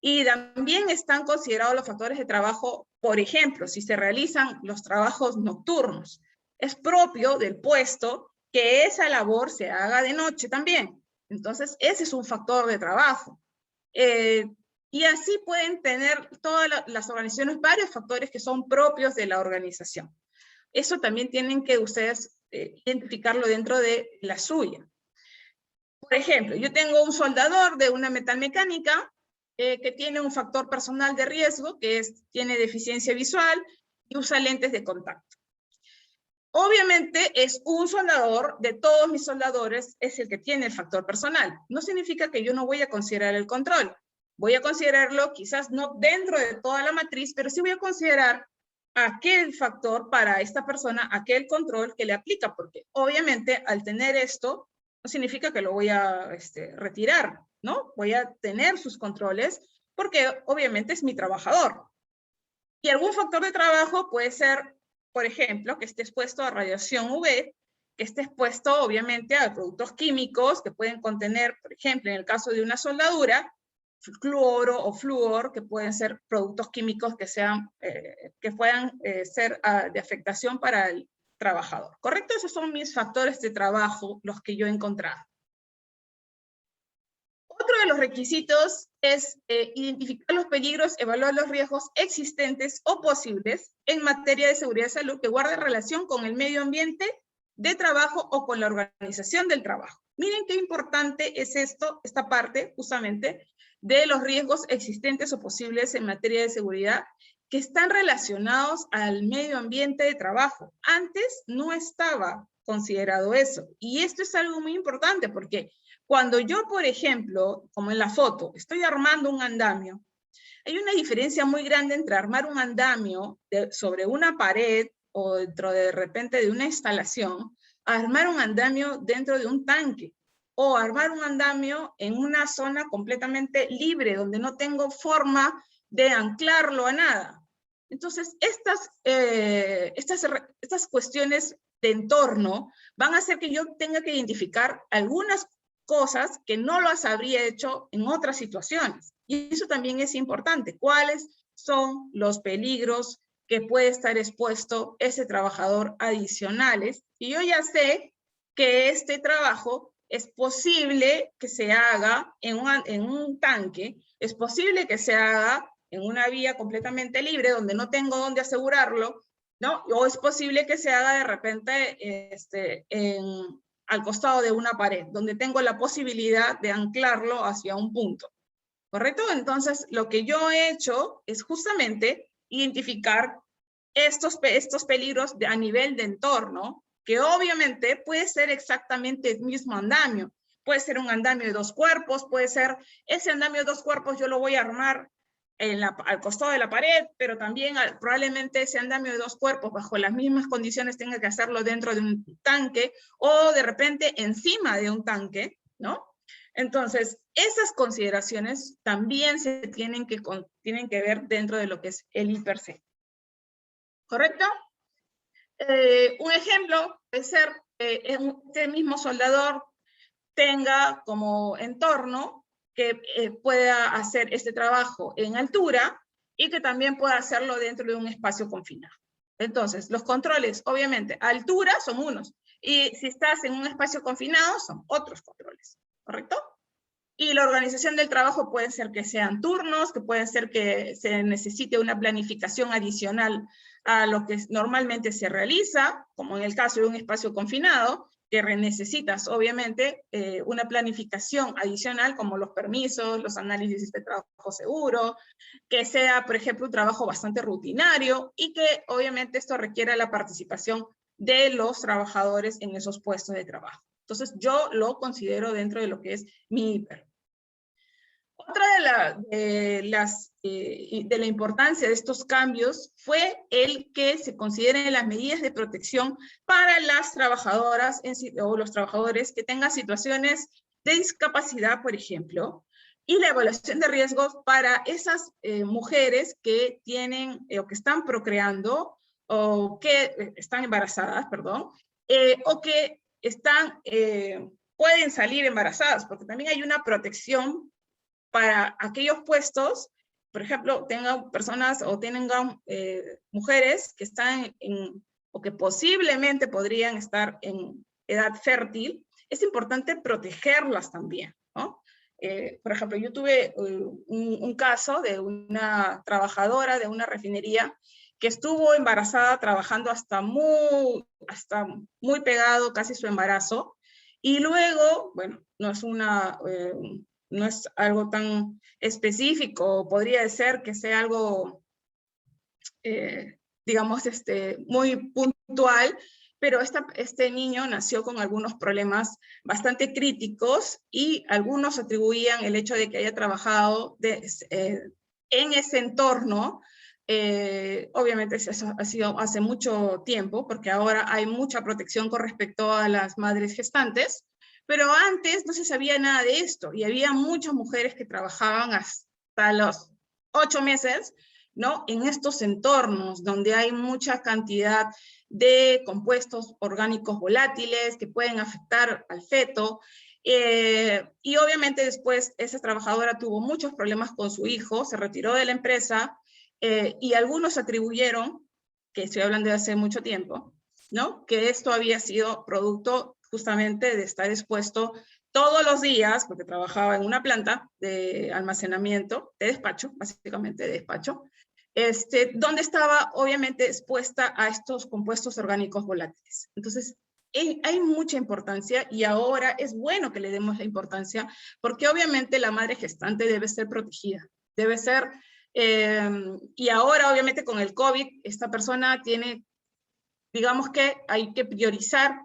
Y también están considerados los factores de trabajo, por ejemplo, si se realizan los trabajos nocturnos. Es propio del puesto que esa labor se haga de noche también. Entonces, ese es un factor de trabajo. Y así pueden tener todas las organizaciones varios factores que son propios de la organización. Eso también tienen que ustedes identificarlo dentro de la suya. Por ejemplo, yo tengo un soldador de una metalmecánica que tiene un factor personal de riesgo, tiene deficiencia visual y usa lentes de contacto. Obviamente es un soldador, de todos mis soldadores es el que tiene el factor personal. No significa que yo no voy a considerar el control. Voy a considerarlo quizás no dentro de toda la matriz, pero sí voy a considerar aquel factor para esta persona, aquel control que le aplica, porque obviamente al tener esto, no significa que lo voy a retirar, ¿no? Voy a tener sus controles, porque obviamente es mi trabajador. Y algún factor de trabajo puede ser, por ejemplo, que esté expuesto a radiación UV, que esté expuesto obviamente a productos químicos que pueden contener, por ejemplo, en el caso de una soldadura, cloro o flúor, que pueden ser productos químicos que puedan ser de afectación para el trabajador. ¿Correcto? Esos son mis factores de trabajo, los que yo he encontrado. Otro de los requisitos es identificar los peligros, evaluar los riesgos existentes o posibles en materia de seguridad y salud que guarden relación con el medio ambiente de trabajo o con la organización del trabajo. Miren qué importante es esta parte justamente de los riesgos existentes o posibles en materia de seguridad que están relacionados al medio ambiente de trabajo. Antes no estaba considerado eso. Y esto es algo muy importante porque cuando yo, por ejemplo, como en la foto, estoy armando un andamio, hay una diferencia muy grande entre armar un andamio sobre una pared o dentro de repente de una instalación, a armar un andamio dentro de un tanque, o armar un andamio en una zona completamente libre, donde no tengo forma de anclarlo a nada. Entonces, estas cuestiones de entorno van a hacer que yo tenga que identificar algunas cosas que no las habría hecho en otras situaciones. Y eso también es importante. ¿Cuáles son los peligros que puede estar expuesto ese trabajador adicionales? Y yo ya sé que este trabajo es posible que se haga en un tanque, es posible que se haga en una vía completamente libre, donde no tengo dónde asegurarlo, ¿no? O es posible que se haga de repente al costado de una pared, donde tengo la posibilidad de anclarlo hacia un punto. ¿Correcto? Entonces, lo que yo he hecho es justamente identificar estos peligros a nivel de entorno, que obviamente puede ser exactamente el mismo andamio. Puede ser un andamio de 2 cuerpos, puede ser ese andamio de 2 cuerpos yo lo voy a armar al costado de la pared, pero también probablemente ese andamio de 2 cuerpos bajo las mismas condiciones tenga que hacerlo dentro de un tanque o de repente encima de un tanque, ¿no? Entonces, esas consideraciones también se tienen que ver dentro de lo que es el I+C. ¿Correcto? Un ejemplo puede ser que este mismo soldador tenga como entorno que pueda hacer este trabajo en altura y que también pueda hacerlo dentro de un espacio confinado. Entonces, los controles, obviamente, a altura son unos, y si estás en un espacio confinado son otros controles, ¿correcto? Y la organización del trabajo puede ser que sean turnos, que puede ser que se necesite una planificación adicional a lo que normalmente se realiza, como en el caso de un espacio confinado, que necesitas obviamente una planificación adicional como los permisos, los análisis de trabajo seguro, que sea, por ejemplo, un trabajo bastante rutinario y que obviamente esto requiera la participación de los trabajadores en esos puestos de trabajo. Entonces yo lo considero dentro de lo que es mi hiper. Otra de la importancia de estos cambios fue el que se consideren las medidas de protección para las trabajadoras o los trabajadores que tengan situaciones de discapacidad, por ejemplo, y la evaluación de riesgos para esas mujeres que tienen o que están procreando o que están embarazadas, perdón, o que pueden salir embarazadas, porque también hay una protección para aquellos puestos, por ejemplo, tengan personas o tengan mujeres que están o que posiblemente podrían estar en edad fértil, es importante protegerlas también, ¿no? Por ejemplo, yo tuve un caso de una trabajadora de una refinería que estuvo embarazada trabajando hasta muy pegado casi su embarazo, y luego, bueno, no es algo tan específico, podría ser que sea algo, digamos, muy puntual, pero este niño nació con algunos problemas bastante críticos y algunos atribuían el hecho de que haya trabajado en ese entorno. Obviamente eso ha sido hace mucho tiempo, porque ahora hay mucha protección con respecto a las madres gestantes, pero antes no se sabía nada de esto, y había muchas mujeres que trabajaban hasta los 8 meses, ¿no? En estos entornos donde hay mucha cantidad de compuestos orgánicos volátiles que pueden afectar al feto, y obviamente después esa trabajadora tuvo muchos problemas con su hijo, se retiró de la empresa, y algunos atribuyeron, que estoy hablando de hace mucho tiempo, ¿no? Que esto había sido producto justamente de estar expuesto todos los días, porque trabajaba en una planta de almacenamiento, de despacho, básicamente de despacho, donde estaba obviamente expuesta a estos compuestos orgánicos volátiles. Entonces, hay mucha importancia, y ahora es bueno que le demos la importancia, porque obviamente la madre gestante debe ser protegida, debe ser, y ahora obviamente con el COVID, esta persona tiene, digamos que hay que priorizar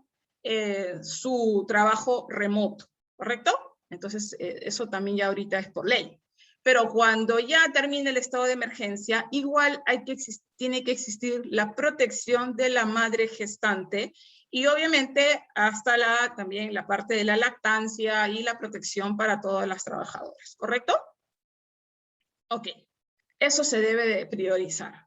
su trabajo remoto, ¿correcto? Entonces, eso también ya ahorita es por ley. Pero cuando ya termine el estado de emergencia, igual tiene que existir la protección de la madre gestante, y obviamente hasta también la parte de la lactancia y la protección para todas las trabajadoras, ¿correcto? Ok, eso se debe de priorizar.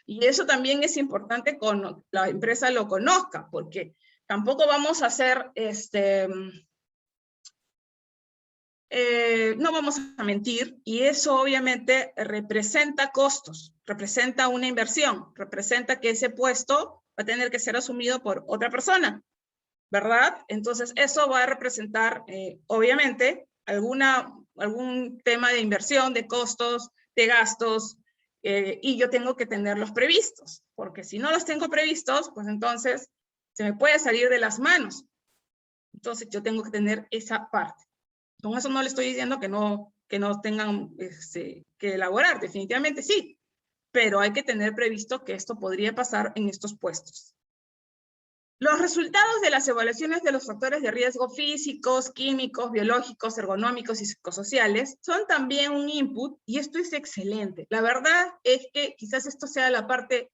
Y eso también es importante que la empresa lo conozca, porque tampoco vamos a hacer no vamos a mentir, y eso obviamente representa costos, representa una inversión, representa que ese puesto va a tener que ser asumido por otra persona, ¿verdad? Entonces eso va a representar obviamente algún tema de inversión, de costos, de gastos, y yo tengo que tenerlos previstos, porque si no los tengo previstos, pues entonces se me puede salir de las manos. Entonces yo tengo que tener esa parte. Con eso no le estoy diciendo que no tengan que elaborar, definitivamente sí, pero hay que tener previsto que esto podría pasar en estos puestos. Los resultados de las evaluaciones de los factores de riesgo físicos, químicos, biológicos, ergonómicos y psicosociales son también un input, y esto es excelente. La verdad es que quizás esto sea la parte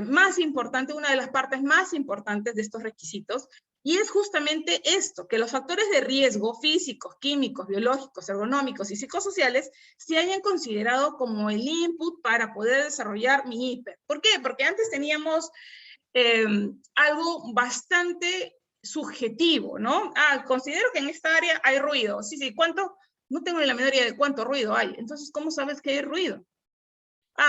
más importante, una de las partes más importantes de estos requisitos, y es justamente esto, que los factores de riesgo físicos, químicos, biológicos, ergonómicos y psicosociales se hayan considerado como el input para poder desarrollar mi IPER. ¿Por qué? Porque antes teníamos algo bastante subjetivo, ¿no? Considero que en esta área hay ruido. Sí, ¿cuánto? No tengo ni la menor idea de cuánto ruido hay. Entonces, ¿cómo sabes que hay ruido?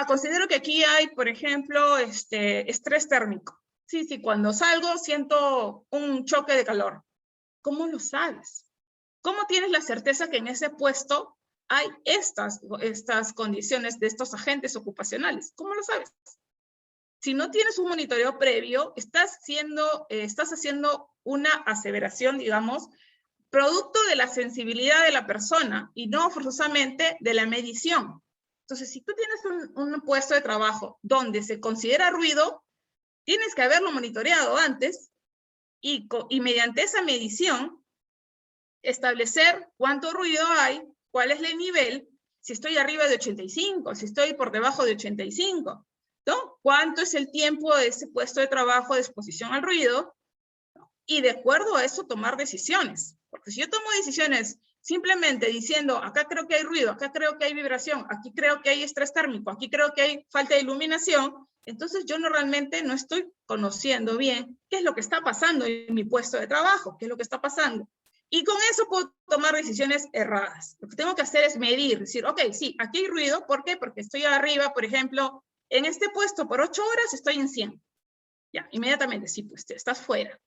Considero que aquí hay, por ejemplo, estrés térmico. Sí, cuando salgo siento un choque de calor. ¿Cómo lo sabes? ¿Cómo tienes la certeza que en ese puesto hay estas condiciones de estos agentes ocupacionales? ¿Cómo lo sabes? Si no tienes un monitoreo previo, estás haciendo una aseveración, digamos, producto de la sensibilidad de la persona y no forzosamente de la medición. Entonces, si tú tienes un puesto de trabajo donde se considera ruido, tienes que haberlo monitoreado antes y mediante esa medición establecer cuánto ruido hay, cuál es el nivel, si estoy arriba de 85, si estoy por debajo de 85, ¿no? ¿Cuánto es el tiempo de ese puesto de trabajo de exposición al ruido? Y de acuerdo a eso tomar decisiones. Porque si yo tomo decisiones simplemente diciendo, acá creo que hay ruido, acá creo que hay vibración, aquí creo que hay estrés térmico, aquí creo que hay falta de iluminación, entonces yo realmente no estoy conociendo bien qué es lo que está pasando en mi puesto de trabajo, qué es lo que está pasando. Y con eso puedo tomar decisiones erradas. Lo que tengo que hacer es medir, decir, ok, sí, aquí hay ruido, ¿por qué? Porque estoy arriba, por ejemplo, en este puesto por 8 horas estoy en 100. Ya, inmediatamente, sí, pues estás fuera.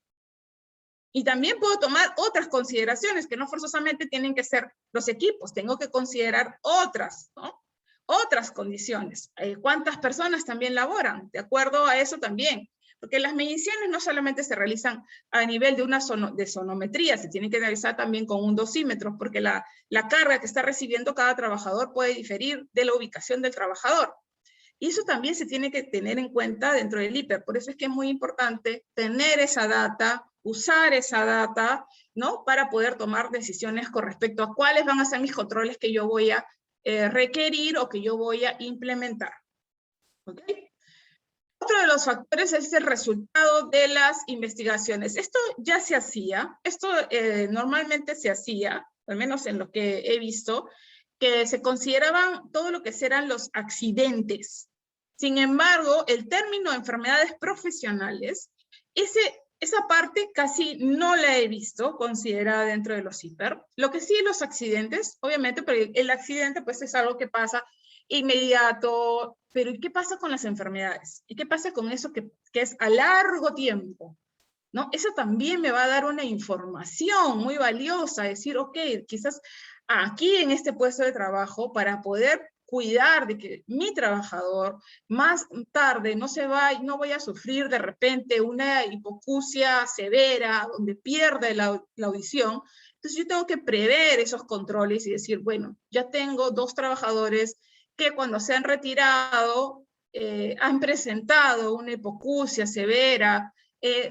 Y también puedo tomar otras consideraciones que no forzosamente tienen que ser los equipos. Tengo que considerar otras, ¿no? Otras condiciones. ¿Cuántas personas también laboran? De acuerdo a eso también. Porque las mediciones no solamente se realizan a nivel de sonometría, se tienen que realizar también con un dosímetro, porque la carga que está recibiendo cada trabajador puede diferir de la ubicación del trabajador. Y eso también se tiene que tener en cuenta dentro del hiper. Por eso es que es muy importante tener esa data, usar esa data, ¿no? Para poder tomar decisiones con respecto a cuáles van a ser mis controles que yo voy a requerir o que yo voy a implementar. ¿Ok? Otro de los factores es el resultado de las investigaciones. Esto ya se hacía, esto normalmente se hacía, al menos en lo que he visto, que se consideraban todo lo que eran los accidentes. Sin embargo, el término enfermedades profesionales, esa parte casi no la he visto considerada dentro de los hiper. Lo que sí, los accidentes, obviamente, porque el accidente pues es algo que pasa inmediato, pero ¿y qué pasa con las enfermedades? ¿Y qué pasa con eso que es a largo tiempo? ¿No? Eso también me va a dar una información muy valiosa, decir, ok, quizás aquí en este puesto de trabajo, para poder cuidar de que mi trabajador más tarde no voy a sufrir de repente una hipoacusia severa, donde pierde la audición. Entonces yo tengo que prever esos controles y decir, bueno, ya tengo 2 trabajadores que cuando se han retirado han presentado una hipoacusia severa,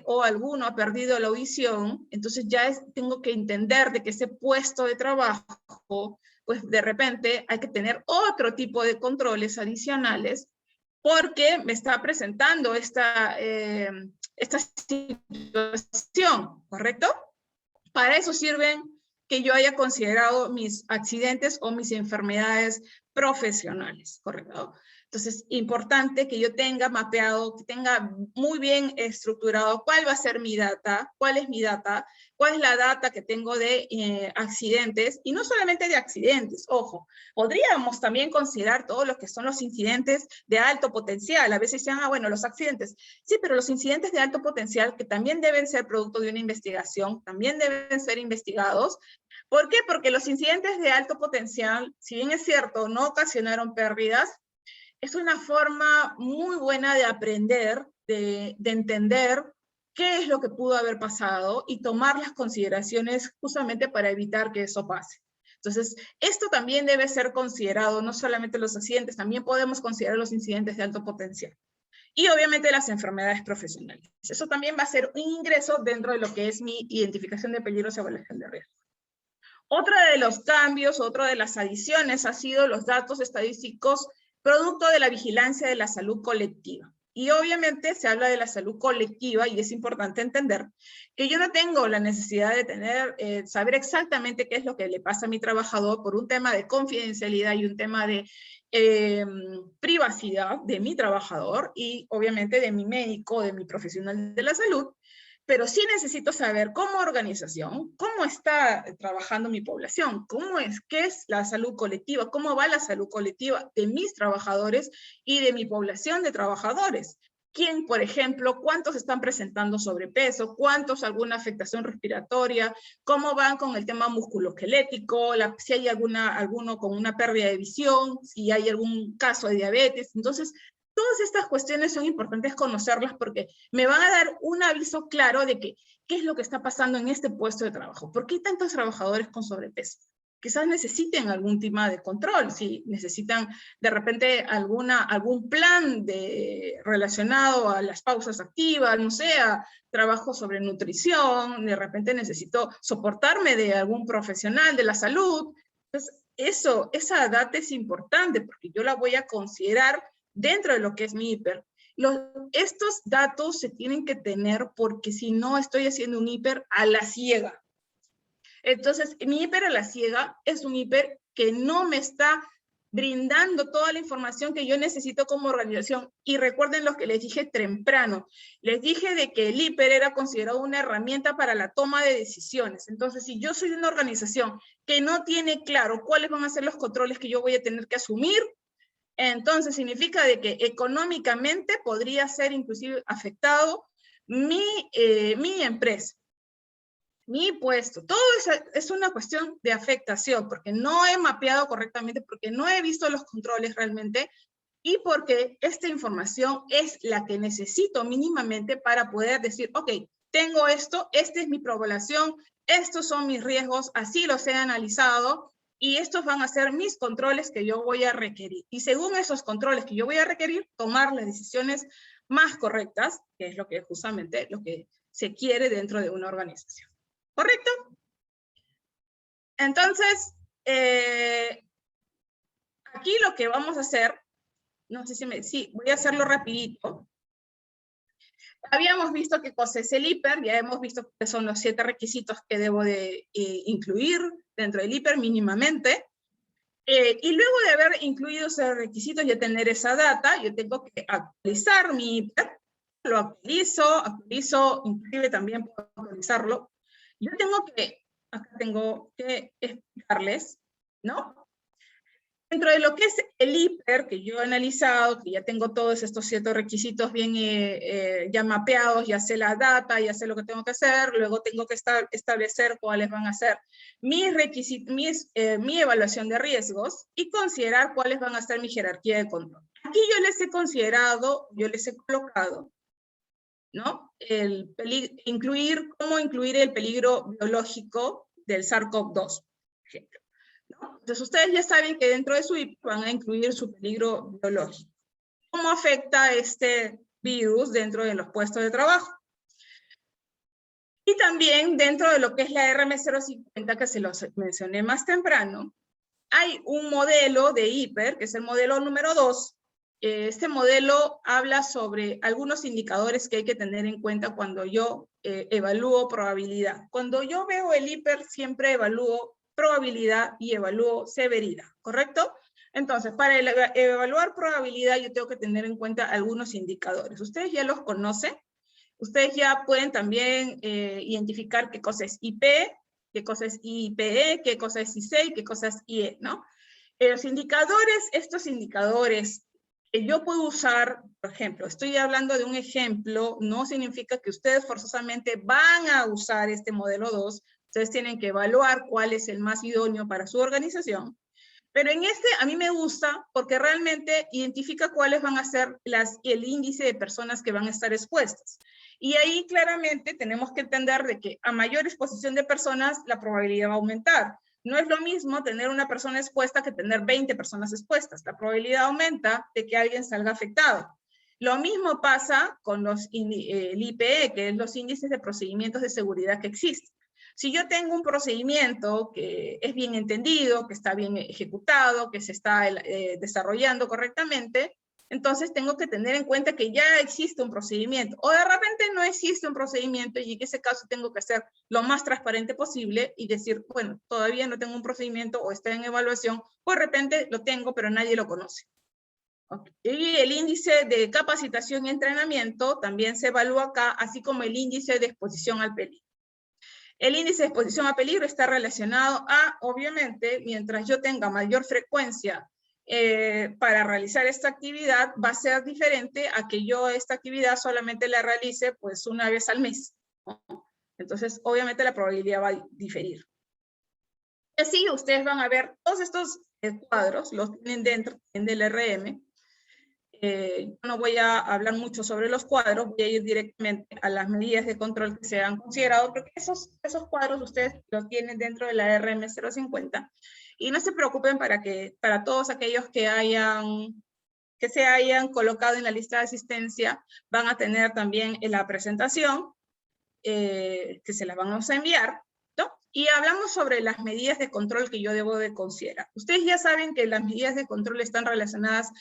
o alguno ha perdido la audición, entonces ya tengo que entender de que ese puesto de trabajo, pues de repente hay que tener otro tipo de controles adicionales porque me está presentando esta situación, ¿correcto? Para eso sirven que yo haya considerado mis accidentes o mis enfermedades profesionales, ¿correcto? Entonces, importante que yo tenga mapeado, que tenga muy bien estructurado cuál va a ser mi data, cuál es mi data, cuál es la data que tengo de accidentes, y no solamente de accidentes, ojo, podríamos también considerar todo lo que son los incidentes de alto potencial. A veces dicen, bueno, los accidentes. Sí, pero los incidentes de alto potencial, que también deben ser producto de una investigación, también deben ser investigados. ¿Por qué? Porque los incidentes de alto potencial, si bien es cierto, no ocasionaron pérdidas, es una forma muy buena de aprender, de entender qué es lo que pudo haber pasado y tomar las consideraciones justamente para evitar que eso pase. Entonces, esto también debe ser considerado, no solamente los accidentes, también podemos considerar los incidentes de alto potencial. Y obviamente las enfermedades profesionales. Eso también va a ser un ingreso dentro de lo que es mi identificación de peligros y evaluación de riesgo. Otro de los cambios, otra de las adiciones ha sido los datos estadísticos producto de la vigilancia de la salud colectiva. Y obviamente se habla de la salud colectiva y es importante entender que yo no tengo la necesidad de saber exactamente qué es lo que le pasa a mi trabajador por un tema de confidencialidad y un tema de privacidad de mi trabajador y obviamente de mi médico, de mi profesional de la salud, pero sí necesito saber como organización cómo está trabajando mi población, qué es la salud colectiva, cómo va la salud colectiva de mis trabajadores y de mi población de trabajadores. ¿Quién, por ejemplo, cuántos están presentando sobrepeso, cuántos alguna afectación respiratoria, cómo van con el tema musculoesquelético, si hay alguno con una pérdida de visión, si hay algún caso de diabetes? Entonces, todas estas cuestiones son importantes conocerlas porque me van a dar un aviso claro de qué es lo que está pasando en este puesto de trabajo. ¿Por qué hay tantos trabajadores con sobrepeso? Quizás necesiten algún tema de control, si necesitan de repente algún plan relacionado a las pausas activas, no sé, a trabajo sobre nutrición, de repente necesito soportarme de algún profesional de la salud. Entonces, esa data es importante porque yo la voy a considerar dentro de lo que es mi hiper. Estos datos se tienen que tener porque si no estoy haciendo un hiper a la ciega. Entonces, mi hiper a la ciega es un hiper que no me está brindando toda la información que yo necesito como organización. Y recuerden lo que les dije temprano. Les dije de que el hiper era considerado una herramienta para la toma de decisiones. Entonces, si yo soy una organización que no tiene claro cuáles van a ser los controles que yo voy a tener que asumir, entonces significa de que económicamente podría ser inclusive afectado mi empresa, mi puesto. Todo eso es una cuestión de afectación, porque no he mapeado correctamente, porque no he visto los controles realmente, y porque esta información es la que necesito mínimamente para poder decir, ok, tengo esto, esta es mi población, estos son mis riesgos, así los he analizado, y estos van a ser mis controles que yo voy a requerir. Y según esos controles que yo voy a requerir, tomar las decisiones más correctas, que es lo que justamente lo que se quiere dentro de una organización. ¿Correcto? Entonces, aquí lo que vamos a hacer, no sé si sí, voy a hacerlo rapidito. Habíamos visto qué cosa es el IPER, ya hemos visto que son los 7 requisitos que debo de incluir dentro del IPER mínimamente. Y luego de haber incluido esos requisitos y tener esa data, yo tengo que actualizar mi IPER, lo actualizo, inclusive también puedo actualizarlo. Yo tengo que, acá tengo que explicarles, ¿no? Dentro de lo que es el IPER, que yo he analizado, que ya tengo todos estos 7 requisitos bien ya mapeados, ya sé la data, ya sé lo que tengo que hacer, luego tengo que establecer cuáles van a ser mis requisitos, mi evaluación de riesgos y considerar cuáles van a ser mi jerarquía de control. Aquí yo les he considerado, yo les he colocado, ¿no? Cómo incluir el peligro biológico del SARS-CoV-2, por ejemplo. ¿No? Entonces ustedes ya saben que dentro de su IP van a incluir su peligro biológico. ¿Cómo afecta este virus dentro de los puestos de trabajo? Y también dentro de lo que es la RM050, que se los mencioné más temprano, hay un modelo de IPER, que es el modelo número 2. Este modelo habla sobre algunos indicadores que hay que tener en cuenta cuando yo evalúo probabilidad. Cuando yo veo el IPER, siempre evalúo probabilidad y evalúo severidad, ¿correcto? Entonces, para evaluar probabilidad, yo tengo que tener en cuenta algunos indicadores. Ustedes ya los conocen. Ustedes ya pueden también identificar qué cosa es IP, qué cosa es IPE, qué cosa es IC y qué cosa es IE, ¿no? Los indicadores, estos indicadores que yo puedo usar, por ejemplo, estoy hablando de un ejemplo, no significa que ustedes forzosamente van a usar este modelo 2, ustedes tienen que evaluar cuál es el más idóneo para su organización, pero en este a mí me gusta porque realmente identifica cuáles van a ser el índice de personas que van a estar expuestas. Y ahí claramente tenemos que entender de que a mayor exposición de personas, la probabilidad va a aumentar. No es lo mismo tener una persona expuesta que tener 20 personas expuestas. La probabilidad aumenta de que alguien salga afectado. Lo mismo pasa con el IPE, que es los índices de procedimientos de seguridad que existen. Si yo tengo un procedimiento que es bien entendido, que está bien ejecutado, que se está desarrollando correctamente, entonces tengo que tener en cuenta que ya existe un procedimiento. O de repente no existe un procedimiento y en ese caso tengo que ser lo más transparente posible y decir, bueno, todavía no tengo un procedimiento o está en evaluación, o de repente lo tengo pero nadie lo conoce. Okay. Y el índice de capacitación y entrenamiento también se evalúa acá, así como el índice de exposición al peligro. El índice de exposición a peligro está relacionado a, obviamente, mientras yo tenga mayor frecuencia para realizar esta actividad, va a ser diferente a que yo esta actividad solamente la realice pues una vez al mes, ¿no? Entonces, obviamente la probabilidad va a diferir. Y así ustedes van a ver todos estos cuadros, los tienen dentro del RM. Yo no voy a hablar mucho sobre los cuadros, voy a ir directamente a las medidas de control que se han considerado, porque esos cuadros ustedes los tienen dentro de la RM050. Y no se preocupen para todos aquellos que se hayan colocado en la lista de asistencia, van a tener también en la presentación, que se la vamos a enviar, ¿no? Y hablamos sobre las medidas de control que yo debo de considerar. Ustedes ya saben que las medidas de control están relacionadas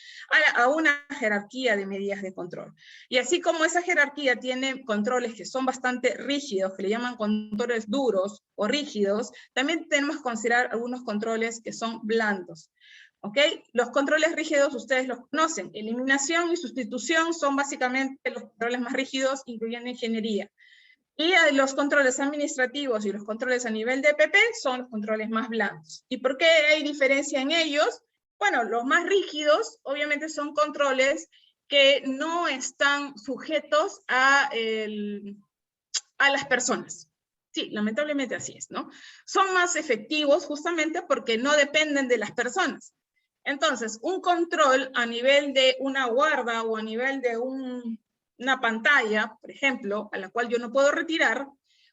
a una jerarquía de medidas de control. Y así como esa jerarquía tiene controles que son bastante rígidos, que le llaman controles duros o rígidos, también tenemos que considerar algunos controles que son blandos. ¿Ok? Los controles rígidos ustedes los conocen. Eliminación y sustitución son básicamente los controles más rígidos, incluyendo ingeniería. Y los controles administrativos y los controles a nivel de EPP son los controles más blandos. ¿Y por qué hay diferencia en ellos? Bueno, los más rígidos obviamente son controles que no están sujetos a las personas. Sí, lamentablemente así es, ¿no? Son más efectivos justamente porque no dependen de las personas. Entonces, un control a nivel de una guarda o a nivel de una pantalla, por ejemplo, a la cual yo no puedo retirar,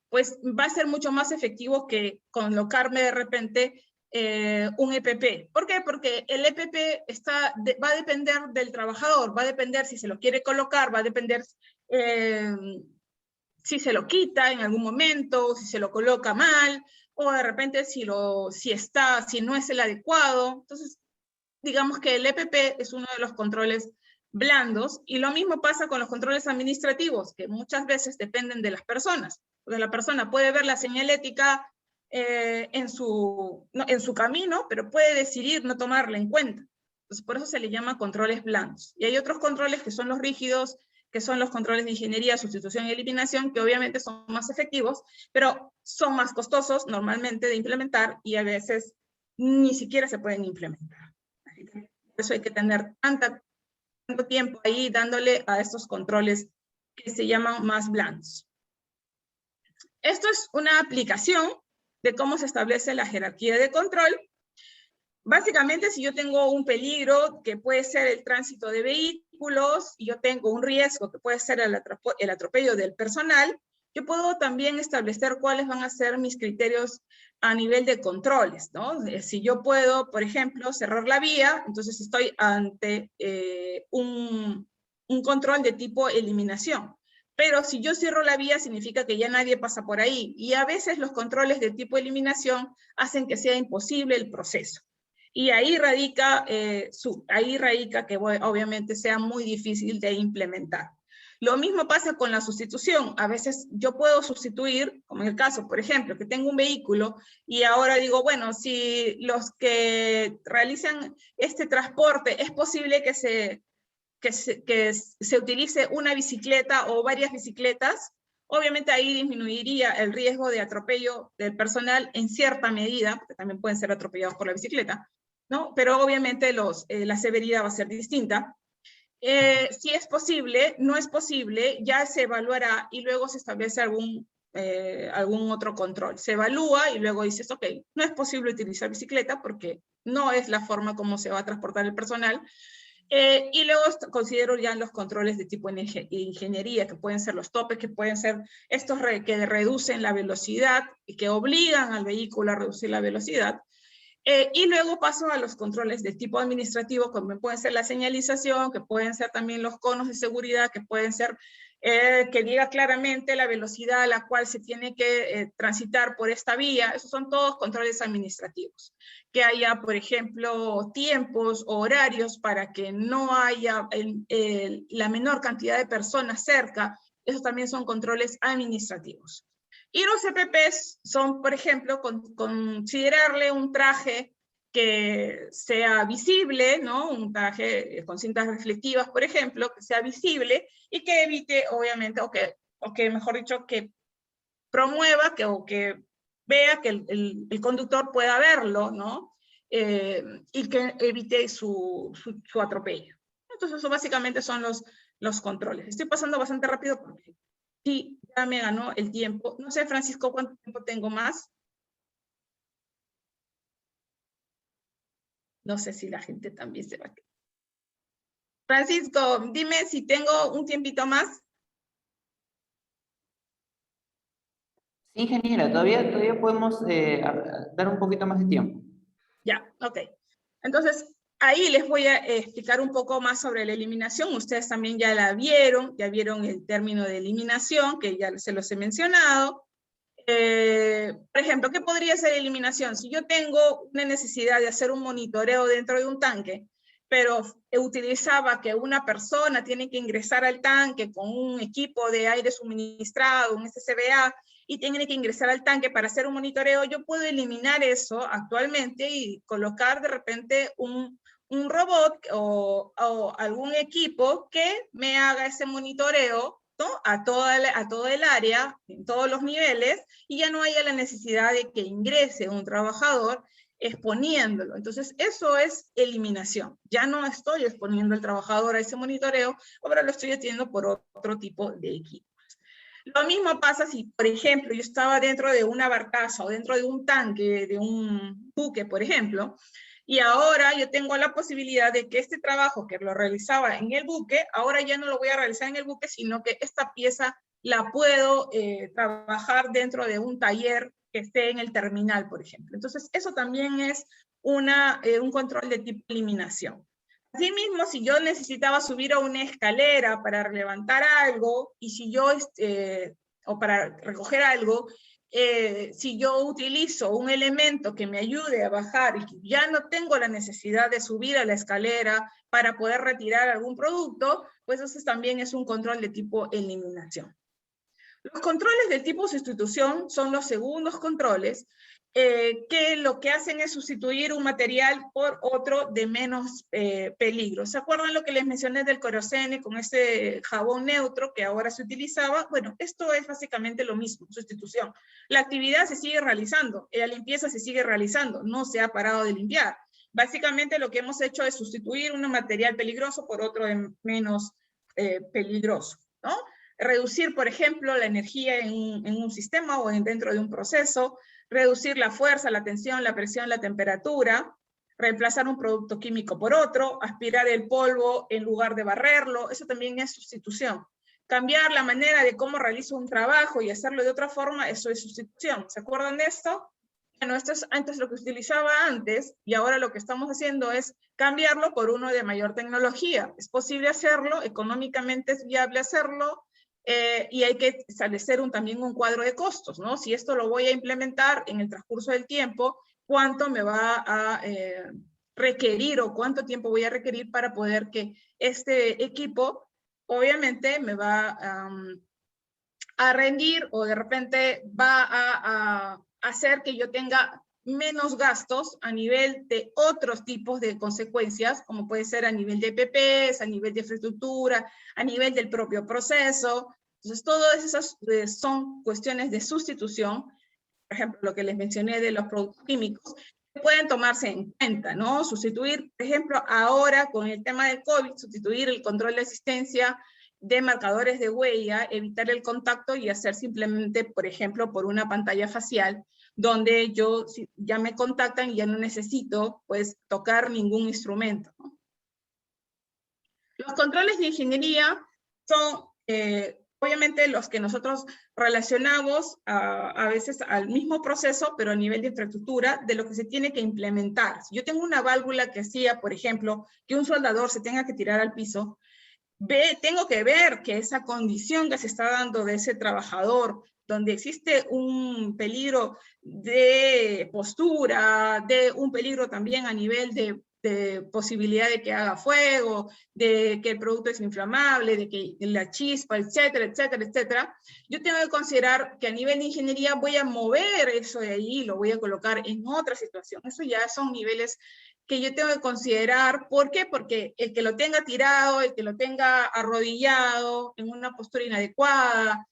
pues va a ser mucho más efectivo que colocarme de repente un EPP. ¿Por qué? Porque el EPP va a depender del trabajador, va a depender si se lo quiere colocar, va a depender si se lo quita en algún momento, si se lo coloca mal, o de repente si no es el adecuado. Entonces, digamos que el EPP es uno de los controles blandos, y lo mismo pasa con los controles administrativos, que muchas veces dependen de las personas. Porque la persona puede ver la señalética en su camino, pero puede decidir no tomarla en cuenta. Entonces, por eso se le llama controles blandos. Y hay otros controles que son los rígidos, que son los controles de ingeniería, sustitución y eliminación, que obviamente son más efectivos, pero son más costosos normalmente de implementar, y a veces ni siquiera se pueden implementar. Por eso hay que tener tanto tiempo ahí dándole a estos controles que se llaman más blandos. Esto es una aplicación de cómo se establece la jerarquía de control. Básicamente, si yo tengo un peligro, que puede ser el tránsito de vehículos, y yo tengo un riesgo, que puede ser el atropello del personal, yo puedo también establecer cuáles van a ser mis criterios a nivel de controles, ¿no? Si yo puedo, por ejemplo, cerrar la vía, entonces estoy ante un control de tipo eliminación. Pero si yo cierro la vía, significa que ya nadie pasa por ahí. Y a veces los controles de tipo eliminación hacen que sea imposible el proceso. Y ahí radica que obviamente sea muy difícil de implementar. Lo mismo pasa con la sustitución. A veces yo puedo sustituir, como en el caso, por ejemplo, que tengo un vehículo y ahora digo, bueno, si los que realizan este transporte, es posible que se utilice una bicicleta o varias bicicletas, obviamente ahí disminuiría el riesgo de atropello del personal en cierta medida, porque también pueden ser atropellados por la bicicleta, ¿no? Pero obviamente la severidad va a ser distinta. Si es posible, no es posible, ya se evaluará y luego se establece algún otro control. Se evalúa y luego dices, ok, no es posible utilizar bicicleta porque no es la forma como se va a transportar el personal. Y luego considero ya los controles de tipo ingeniería, que pueden ser los topes, que pueden ser estos que reducen la velocidad y que obligan al vehículo a reducir la velocidad. Y luego paso a los controles de tipo administrativo, como pueden ser la señalización, que pueden ser también los conos de seguridad, que pueden ser que diga claramente la velocidad a la cual se tiene que transitar por esta vía. Esos son todos controles administrativos. Que haya, por ejemplo, tiempos o horarios para que no haya la menor cantidad de personas cerca. Esos también son controles administrativos. Y los EPPs son, por ejemplo, considerarle un traje que sea visible, ¿no? Un traje con cintas reflectivas, por ejemplo, que sea visible y que evite, obviamente, o que mejor dicho, que promueva o que vea que el conductor pueda verlo, ¿no? Y que evite su atropello. Entonces, eso básicamente son los controles. Estoy pasando bastante rápido porque sí, ya me ganó el tiempo. No sé, Francisco, ¿cuánto tiempo tengo más? No sé si la gente también se va a quedar. Francisco, dime si tengo un tiempito más. Sí, ingeniera, todavía podemos dar un poquito más de tiempo. Ya, ok. Entonces, ahí les voy a explicar un poco más sobre la eliminación. Ustedes también ya vieron el término de eliminación, que ya se los he mencionado. Por ejemplo, ¿qué podría ser eliminación? Si yo tengo una necesidad de hacer un monitoreo dentro de un tanque, pero utilizaba que una persona tiene que ingresar al tanque con un equipo de aire suministrado, un SCBA, y tiene que ingresar al tanque para hacer un monitoreo, yo puedo eliminar eso actualmente y colocar de repente un robot o algún equipo que me haga ese monitoreo, ¿no? a todo el área, en todos los niveles, y ya no haya la necesidad de que ingrese un trabajador exponiéndolo. Entonces, eso es eliminación. Ya no estoy exponiendo al trabajador a ese monitoreo, ahora lo estoy haciendo por otro tipo de equipo. Lo mismo pasa si, por ejemplo, yo estaba dentro de una barcaza o dentro de un tanque, de un buque, por ejemplo, y ahora yo tengo la posibilidad de que este trabajo que lo realizaba en el buque, ahora ya no lo voy a realizar en el buque, sino que esta pieza la puedo trabajar dentro de un taller que esté en el terminal, por ejemplo. Entonces, eso también es un control de tipo eliminación. Asimismo, si yo necesitaba subir a una escalera para levantar algo, y si yo, o para recoger algo, si yo utilizo un elemento que me ayude a bajar y que ya no tengo la necesidad de subir a la escalera para poder retirar algún producto, pues eso también es un control de tipo eliminación. Los controles de tipo sustitución son los segundos controles que lo que hacen es sustituir un material por otro de menos peligro. ¿Se acuerdan lo que les mencioné del querosene con ese jabón neutro que ahora se utilizaba? Bueno, esto es básicamente lo mismo, sustitución. La actividad se sigue realizando, la limpieza se sigue realizando, no se ha parado de limpiar. Básicamente lo que hemos hecho es sustituir un material peligroso por otro de menos peligroso, ¿no? Reducir, por ejemplo, la energía en un sistema o dentro de un proceso, reducir la fuerza, la tensión, la presión, la temperatura, reemplazar un producto químico por otro, aspirar el polvo en lugar de barrerlo, eso también es sustitución. Cambiar la manera de cómo realizo un trabajo y hacerlo de otra forma, eso es sustitución. ¿Se acuerdan de esto? Bueno, esto es antes lo que utilizaba antes, y ahora lo que estamos haciendo es cambiarlo por uno de mayor tecnología. Es posible hacerlo, económicamente es viable hacerlo, y hay que establecer también un cuadro de costos, ¿no? Si esto lo voy a implementar en el transcurso del tiempo, ¿cuánto me va a requerir o cuánto tiempo voy a requerir para poder que este equipo, obviamente, me va a rendir o de repente va a hacer que yo tenga menos gastos a nivel de otros tipos de consecuencias, como puede ser a nivel de PPs, a nivel de infraestructura, a nivel del propio proceso. Entonces, todas esas son cuestiones de sustitución, por ejemplo, lo que les mencioné de los productos químicos, que pueden tomarse en cuenta, ¿no? Sustituir, por ejemplo, ahora con el tema del COVID, sustituir el control de asistencia de marcadores de huella, evitar el contacto y hacer simplemente, por ejemplo, por una pantalla facial, donde yo ya me contactan y ya no necesito, pues, tocar ningún instrumento, ¿no? Los controles de ingeniería son, obviamente, los que nosotros relacionamos a veces al mismo proceso, pero a nivel de infraestructura, de lo que se tiene que implementar. Si yo tengo una válvula que hacía, por ejemplo, que un soldador se tenga que tirar al piso, tengo que ver que esa condición que se está dando de ese trabajador, donde existe un peligro de postura, de un peligro también a nivel de posibilidad de que haga fuego, de que el producto es inflamable, de que la chispa, etcétera, etcétera, etcétera. Yo tengo que considerar que a nivel de ingeniería voy a mover eso de ahí, lo voy a colocar en otra situación. Eso ya son niveles que yo tengo que considerar. ¿Por qué? Porque el que lo tenga tirado, el que lo tenga arrodillado, en una postura inadecuada,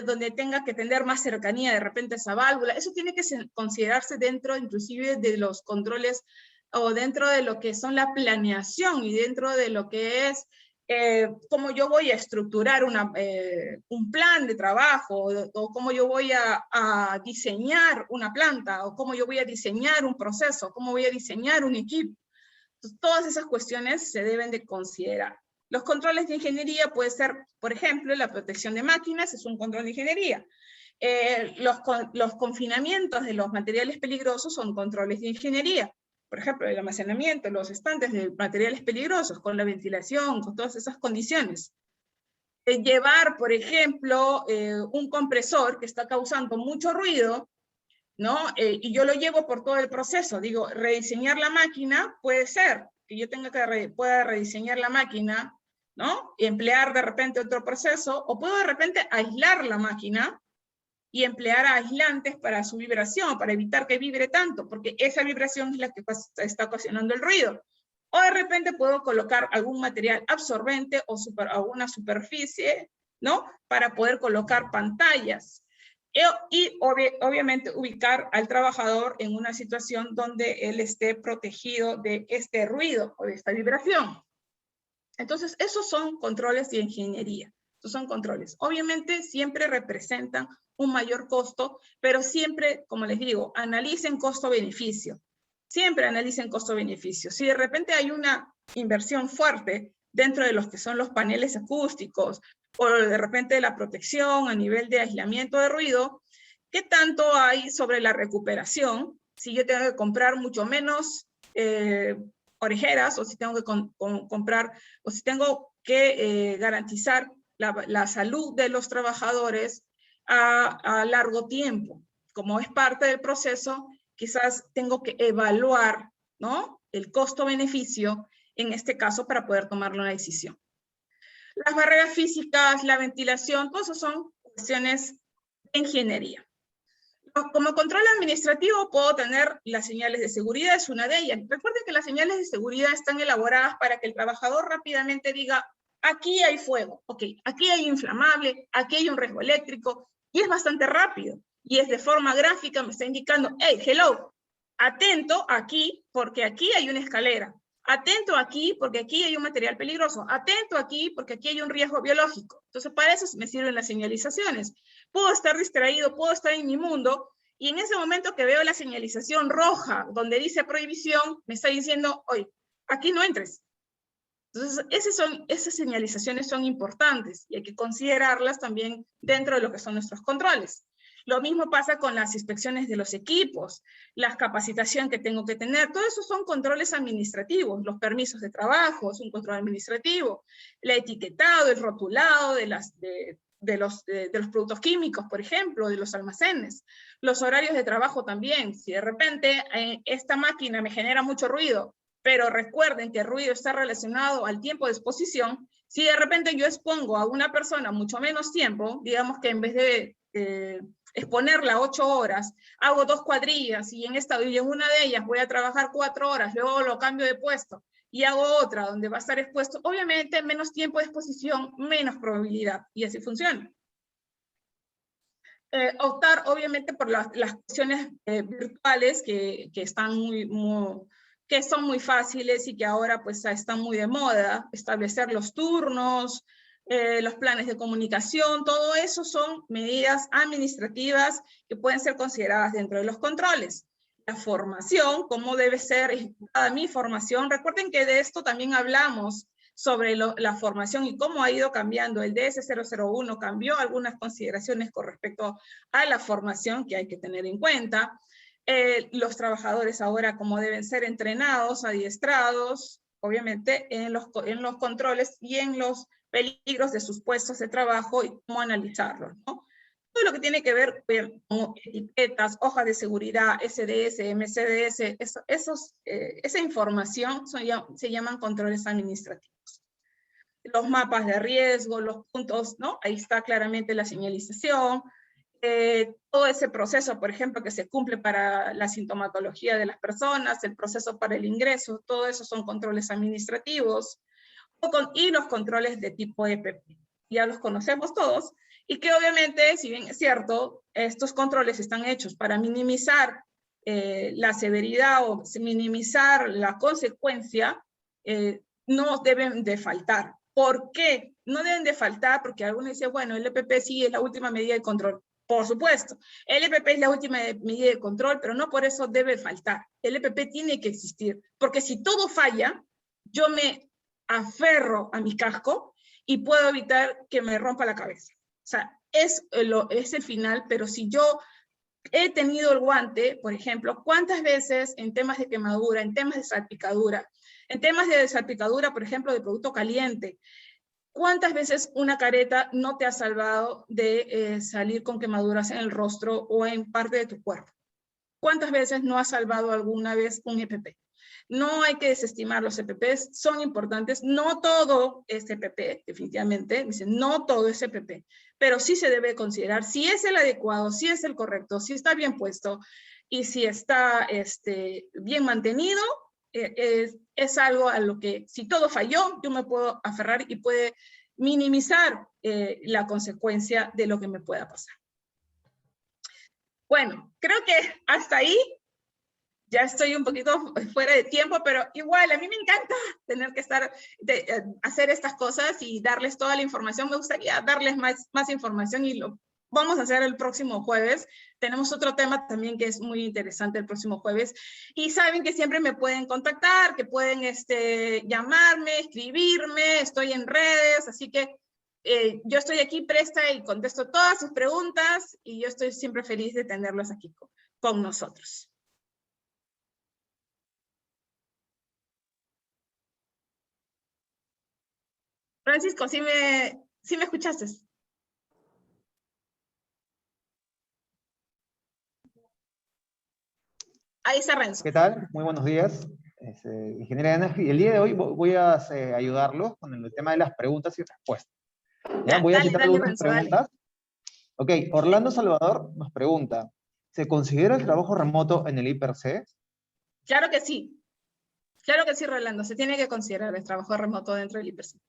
donde tenga que tener más cercanía de repente a esa válvula, eso tiene que considerarse dentro inclusive de los controles o dentro de lo que son la planeación y dentro de lo que es cómo yo voy a estructurar un plan de trabajo o cómo yo voy a diseñar una planta o cómo yo voy a diseñar un proceso, cómo voy a diseñar un equipo. Entonces, todas esas cuestiones se deben de considerar. Los controles de ingeniería puede ser, por ejemplo, la protección de máquinas, es un control de ingeniería. Los confinamientos de los materiales peligrosos son controles de ingeniería. Por ejemplo, el almacenamiento, los estantes de materiales peligrosos, con la ventilación, con todas esas condiciones. Llevar, por ejemplo, un compresor que está causando mucho ruido, ¿no? Y yo lo llevo por todo el proceso. Digo, rediseñar la máquina puede ser que yo pueda rediseñar la máquina, ¿no? Y emplear de repente otro proceso, o puedo de repente aislar la máquina y emplear aislantes para su vibración, para evitar que vibre tanto, porque esa vibración es la que está ocasionando el ruido. O de repente puedo colocar algún material absorbente o alguna superficie, ¿no? Para poder colocar pantallas. Y obviamente ubicar al trabajador en una situación donde él esté protegido de este ruido o de esta vibración. Entonces, esos son controles de ingeniería. Esos son controles. Obviamente siempre representan un mayor costo, pero siempre, como les digo, analicen costo-beneficio. Siempre analicen costo-beneficio. Si de repente hay una inversión fuerte dentro de los que son los paneles acústicos, o de repente la protección a nivel de aislamiento de ruido, ¿qué tanto hay sobre la recuperación? Si yo tengo que comprar mucho menos orejeras, o si tengo que comprar, o si tengo que garantizar la salud de los trabajadores a largo tiempo. Como es parte del proceso, quizás tengo que evaluar, ¿no?, el costo-beneficio en este caso para poder tomar una decisión. Las barreras físicas, la ventilación, todo eso son cuestiones de ingeniería. Como control administrativo puedo tener las señales de seguridad, es una de ellas. Recuerden que las señales de seguridad están elaboradas para que el trabajador rápidamente diga, aquí hay fuego, ok, aquí hay inflamable, aquí hay un riesgo eléctrico, y es bastante rápido, y es de forma gráfica, me está indicando, hey, hello, atento aquí, porque aquí hay una escalera, atento aquí, porque aquí hay un material peligroso, atento aquí, porque aquí hay un riesgo biológico. Entonces, para eso me sirven las señalizaciones. Puedo estar distraído, puedo estar en mi mundo, y en ese momento que veo la señalización roja, donde dice prohibición, me está diciendo, oye, aquí no entres. Entonces, esas señalizaciones son importantes, y hay que considerarlas también dentro de lo que son nuestros controles. Lo mismo pasa con las inspecciones de los equipos, la capacitación que tengo que tener, todo eso son controles administrativos, los permisos de trabajo es un control administrativo, el etiquetado, el rotulado de los productos químicos, por ejemplo, de los almacenes, los horarios de trabajo también. Si de repente esta máquina me genera mucho ruido, pero recuerden que el ruido está relacionado al tiempo de exposición, si de repente yo expongo a una persona mucho menos tiempo, digamos que en vez de exponerla 8 horas, hago 2 cuadrillas y en una de ellas voy a trabajar 4 horas, luego lo cambio de puesto y hago otra donde va a estar expuesto, obviamente menos tiempo de exposición, menos probabilidad, y así funciona. Optar obviamente por las cuestiones virtuales que son muy fáciles y que ahora pues están muy de moda, establecer los turnos, los planes de comunicación, todo eso son medidas administrativas que pueden ser consideradas dentro de los controles. La formación, cómo debe ser ejecutada mi formación. Recuerden que de esto también hablamos sobre la formación y cómo ha ido cambiando. El DS001 cambió algunas consideraciones con respecto a la formación que hay que tener en cuenta. Los trabajadores ahora cómo deben ser entrenados, adiestrados, obviamente en los controles y en los peligros de sus puestos de trabajo y cómo analizarlos, ¿no? Todo lo que tiene que ver con etiquetas, hojas de seguridad, SDS, MCDS, esa información se llaman controles administrativos. Los mapas de riesgo, los puntos, ¿no? Ahí está claramente la señalización, todo ese proceso, por ejemplo, que se cumple para la sintomatología de las personas, el proceso para el ingreso, todo eso son controles administrativos, y los controles de tipo EPP. Ya los conocemos todos, y que obviamente, si bien es cierto, estos controles están hechos para minimizar la severidad o minimizar la consecuencia, no deben de faltar. ¿Por qué? No deben de faltar porque algunos dicen, bueno, el EPP sí es la última medida de control. Por supuesto, el EPP es la última medida de control, pero no por eso debe faltar. El EPP tiene que existir, porque si todo falla, yo me aferro a mi casco y puedo evitar que me rompa la cabeza. O sea, es el final, pero si yo he tenido el guante, por ejemplo, ¿cuántas veces en temas de quemadura, en temas de salpicadura, por ejemplo, de producto caliente, ¿cuántas veces una careta no te ha salvado de salir con quemaduras en el rostro o en parte de tu cuerpo? ¿Cuántas veces no ha salvado alguna vez un EPP? No hay que desestimar los EPPs, son importantes. No todo es EPP, definitivamente. Dicen, no todo es EPP, pero sí se debe considerar si es el adecuado, si es el correcto, si está bien puesto y si está bien mantenido. Es algo a lo que, si todo falló, yo me puedo aferrar y puede minimizar la consecuencia de lo que me pueda pasar. Bueno, creo que hasta ahí ya estoy un poquito fuera de tiempo, pero igual a mí me encanta tener que hacer estas cosas y darles toda la información. Me gustaría darles más información y vamos a hacer el próximo jueves. Tenemos otro tema también que es muy interesante el próximo jueves. Y saben que siempre me pueden contactar, que pueden llamarme, escribirme, estoy en redes, así que yo estoy aquí presta y contesto todas sus preguntas y yo estoy siempre feliz de tenerlos aquí con nosotros. Francisco, ¿sí me escuchaste? Ahí está Renzo. ¿Qué tal? Muy buenos días. Ingeniera Ana, y el día de hoy voy a ayudarlos con el tema de las preguntas y respuestas. ¿Ya? Voy a Dale, citar dale, algunas Renzo, dale. preguntas. Ok, Orlando Salvador nos pregunta, ¿se considera el trabajo remoto en el I+C? Claro que sí. Claro que sí, Rolando. Se tiene que considerar el trabajo remoto dentro del I+C.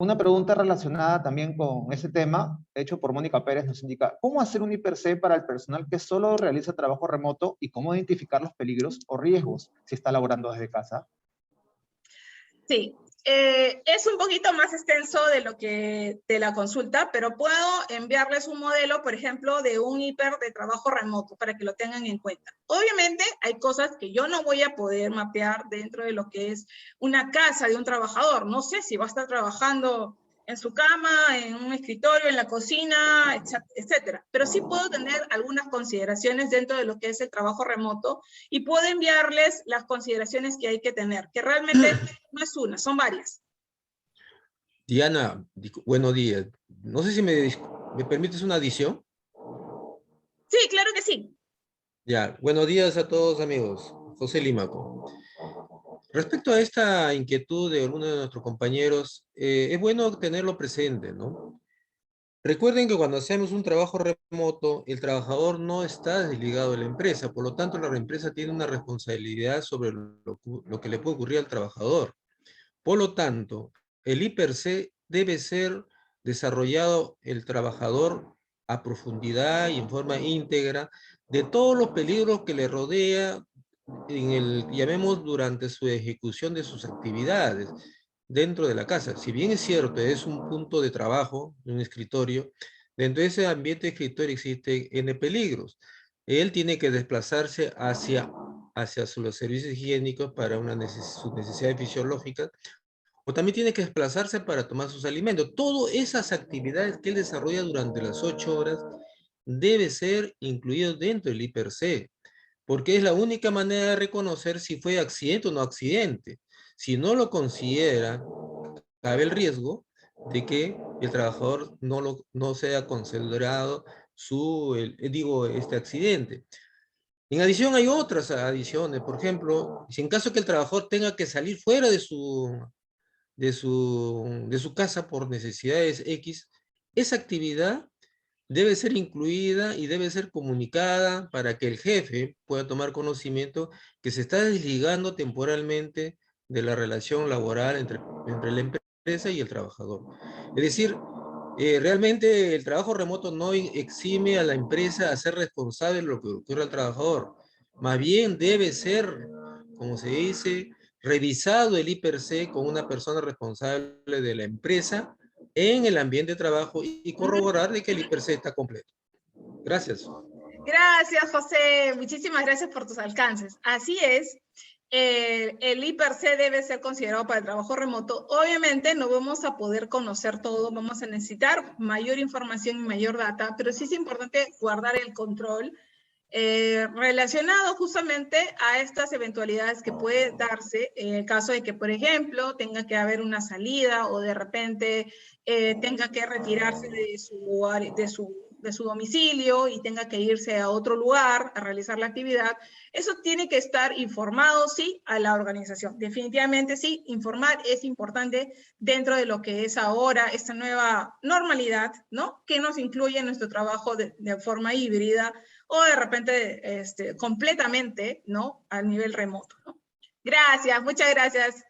Una pregunta relacionada también con ese tema, hecho por Mónica Pérez, nos indica, ¿cómo hacer un I+C para el personal que solo realiza trabajo remoto y cómo identificar los peligros o riesgos si está laborando desde casa? Sí, es un poquito más extenso de la consulta, pero puedo enviarles un modelo, por ejemplo, de un hiper de trabajo remoto para que lo tengan en cuenta. Obviamente hay cosas que yo no voy a poder mapear dentro de lo que es una casa de un trabajador. No sé si va a estar trabajando en su cama, en un escritorio, en la cocina, etcétera. Pero sí puedo tener algunas consideraciones dentro de lo que es el trabajo remoto y puedo enviarles las consideraciones que hay que tener, que realmente no es una, son varias. Diana, buenos días. No sé si me permites una adición. Sí, claro que sí. Ya, buenos días a todos amigos. José Limaco. Respecto a esta inquietud de uno de nuestros compañeros, es bueno tenerlo presente, ¿no? Recuerden que cuando hacemos un trabajo remoto, el trabajador no está desligado de la empresa, por lo tanto la empresa tiene una responsabilidad sobre lo que le puede ocurrir al trabajador. Por lo tanto, el I+C debe ser desarrollado el trabajador a profundidad y en forma íntegra de todos los peligros que le rodea llamemos, durante su ejecución de sus actividades dentro de la casa. Si bien es cierto, es un punto de trabajo, un escritorio, dentro de ese ambiente de escritorio existen N peligros. Él tiene que desplazarse hacia los servicios higiénicos para sus necesidades fisiológicas, o también tiene que desplazarse para tomar sus alimentos. Todas esas actividades que él desarrolla durante las 8 horas debe ser incluido dentro del I+C, porque es la única manera de reconocer si fue accidente o no accidente. Si no lo considera, cabe el riesgo de que el trabajador no sea considerado este accidente. En adición, hay otras adiciones. Por ejemplo, si en caso que el trabajador tenga que salir fuera de su casa por necesidades X, esa actividad debe ser incluida y debe ser comunicada para que el jefe pueda tomar conocimiento que se está desligando temporalmente de la relación laboral entre la empresa y el trabajador. Es decir, realmente el trabajo remoto no exime a la empresa a ser responsable de lo que ocurre al trabajador. Más bien debe ser, como se dice, revisado el I+C con una persona responsable de la empresa en el ambiente de trabajo y corroborar de que el I+C está completo. Gracias. Gracias, José. Muchísimas gracias por tus alcances. Así es. El I+C debe ser considerado para el trabajo remoto. Obviamente no vamos a poder conocer todo, vamos a necesitar mayor información y mayor data, pero sí es importante guardar el control relacionado justamente a estas eventualidades que puede darse en el caso de que, por ejemplo, tenga que haber una salida o de repente tenga que retirarse de su domicilio y tenga que irse a otro lugar a realizar la actividad. Eso tiene que estar informado, sí, a la organización. Definitivamente sí, informar es importante dentro de lo que es ahora esta nueva normalidad, ¿no? Que nos incluye en nuestro trabajo de forma híbrida o de repente completamente, ¿no? A nivel remoto, ¿no? Gracias, muchas gracias,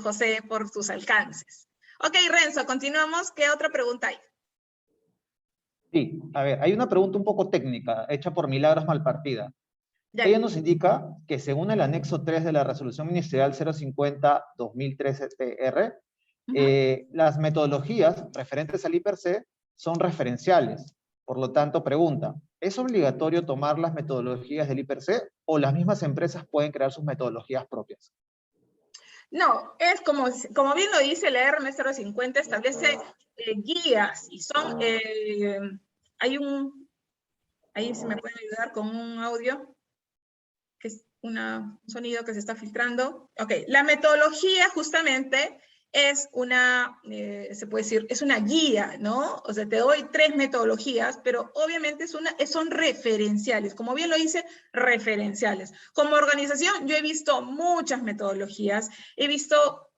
José, por tus alcances. Ok, Renzo, continuamos. ¿Qué otra pregunta hay? Sí, a ver, hay una pregunta un poco técnica, hecha por Milagros Malpartida. Ya. Ella nos indica que según el anexo 3 de la resolución ministerial 050-2013-TR, las metodologías referentes al I+C son referenciales. Por lo tanto, pregunta, ¿es obligatorio tomar las metodologías del IPRC o las mismas empresas pueden crear sus metodologías propias? No, es como bien lo dice la RM050, establece guías y son, ahí se me pueden ayudar con un audio, que es un sonido que se está filtrando. Ok, la metodología justamente es una, se puede decir, es una guía, ¿no? O sea, te doy 3 metodologías, pero obviamente son referenciales, como bien lo dice, referenciales. Como organización, yo he visto muchas metodologías, he visto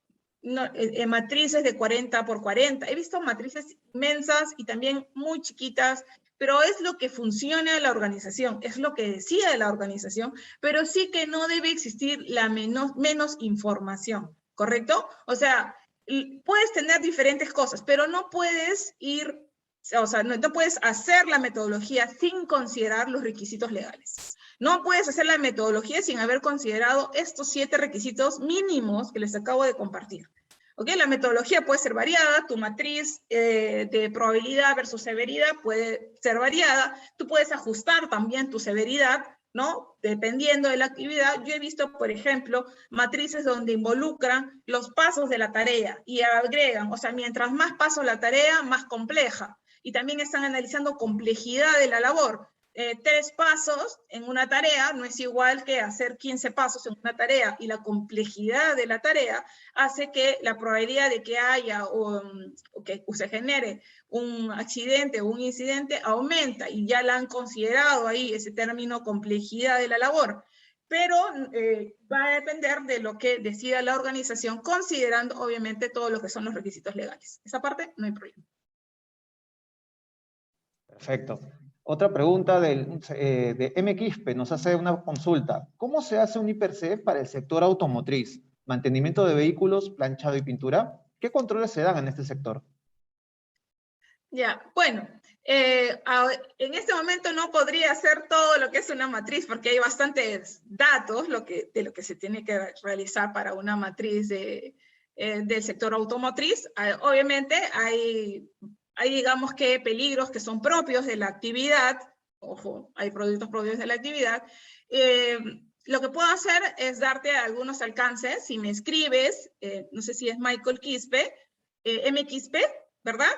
matrices de 40 por 40, he visto matrices inmensas y también muy chiquitas, pero es lo que funciona en la organización, es lo que decide la organización, pero sí que no debe existir la menos información, ¿correcto? O sea, puedes tener diferentes cosas, pero no puedes no puedes hacer la metodología sin considerar los requisitos legales. No puedes hacer la metodología sin haber considerado estos 7 requisitos mínimos que les acabo de compartir. ¿Okay? La metodología puede ser variada, tu matriz de probabilidad versus severidad puede ser variada, tú puedes ajustar también tu severidad, ¿no? Dependiendo de la actividad. Yo he visto, por ejemplo, matrices donde involucran los pasos de la tarea y agregan, o sea, mientras más pasos la tarea, más compleja. Y también están analizando complejidad de la labor. 3 pasos en una tarea no es igual que hacer 15 pasos en una tarea, y la complejidad de la tarea hace que la probabilidad de que haya o que se genere un accidente o un incidente aumenta, y ya la han considerado ahí ese término complejidad de la labor. Pero va a depender de lo que decida la organización, considerando obviamente todo lo que son los requisitos legales. Esa parte no hay problema. Perfecto. Otra pregunta de MXP nos hace una consulta. ¿Cómo se hace un IPRC para el sector automotriz? ¿Mantenimiento de vehículos, planchado y pintura? ¿Qué controles se dan en este sector? Ya, bueno, en este momento no podría hacer todo lo que es una matriz, porque hay bastantes datos de lo que se tiene que realizar para una matriz del sector automotriz. Obviamente hay digamos que peligros que son propios de la actividad. Ojo, hay productos propios de la actividad. Lo que puedo hacer es darte algunos alcances. Si me escribes, no sé si es Michael Quispe, MXP, ¿verdad?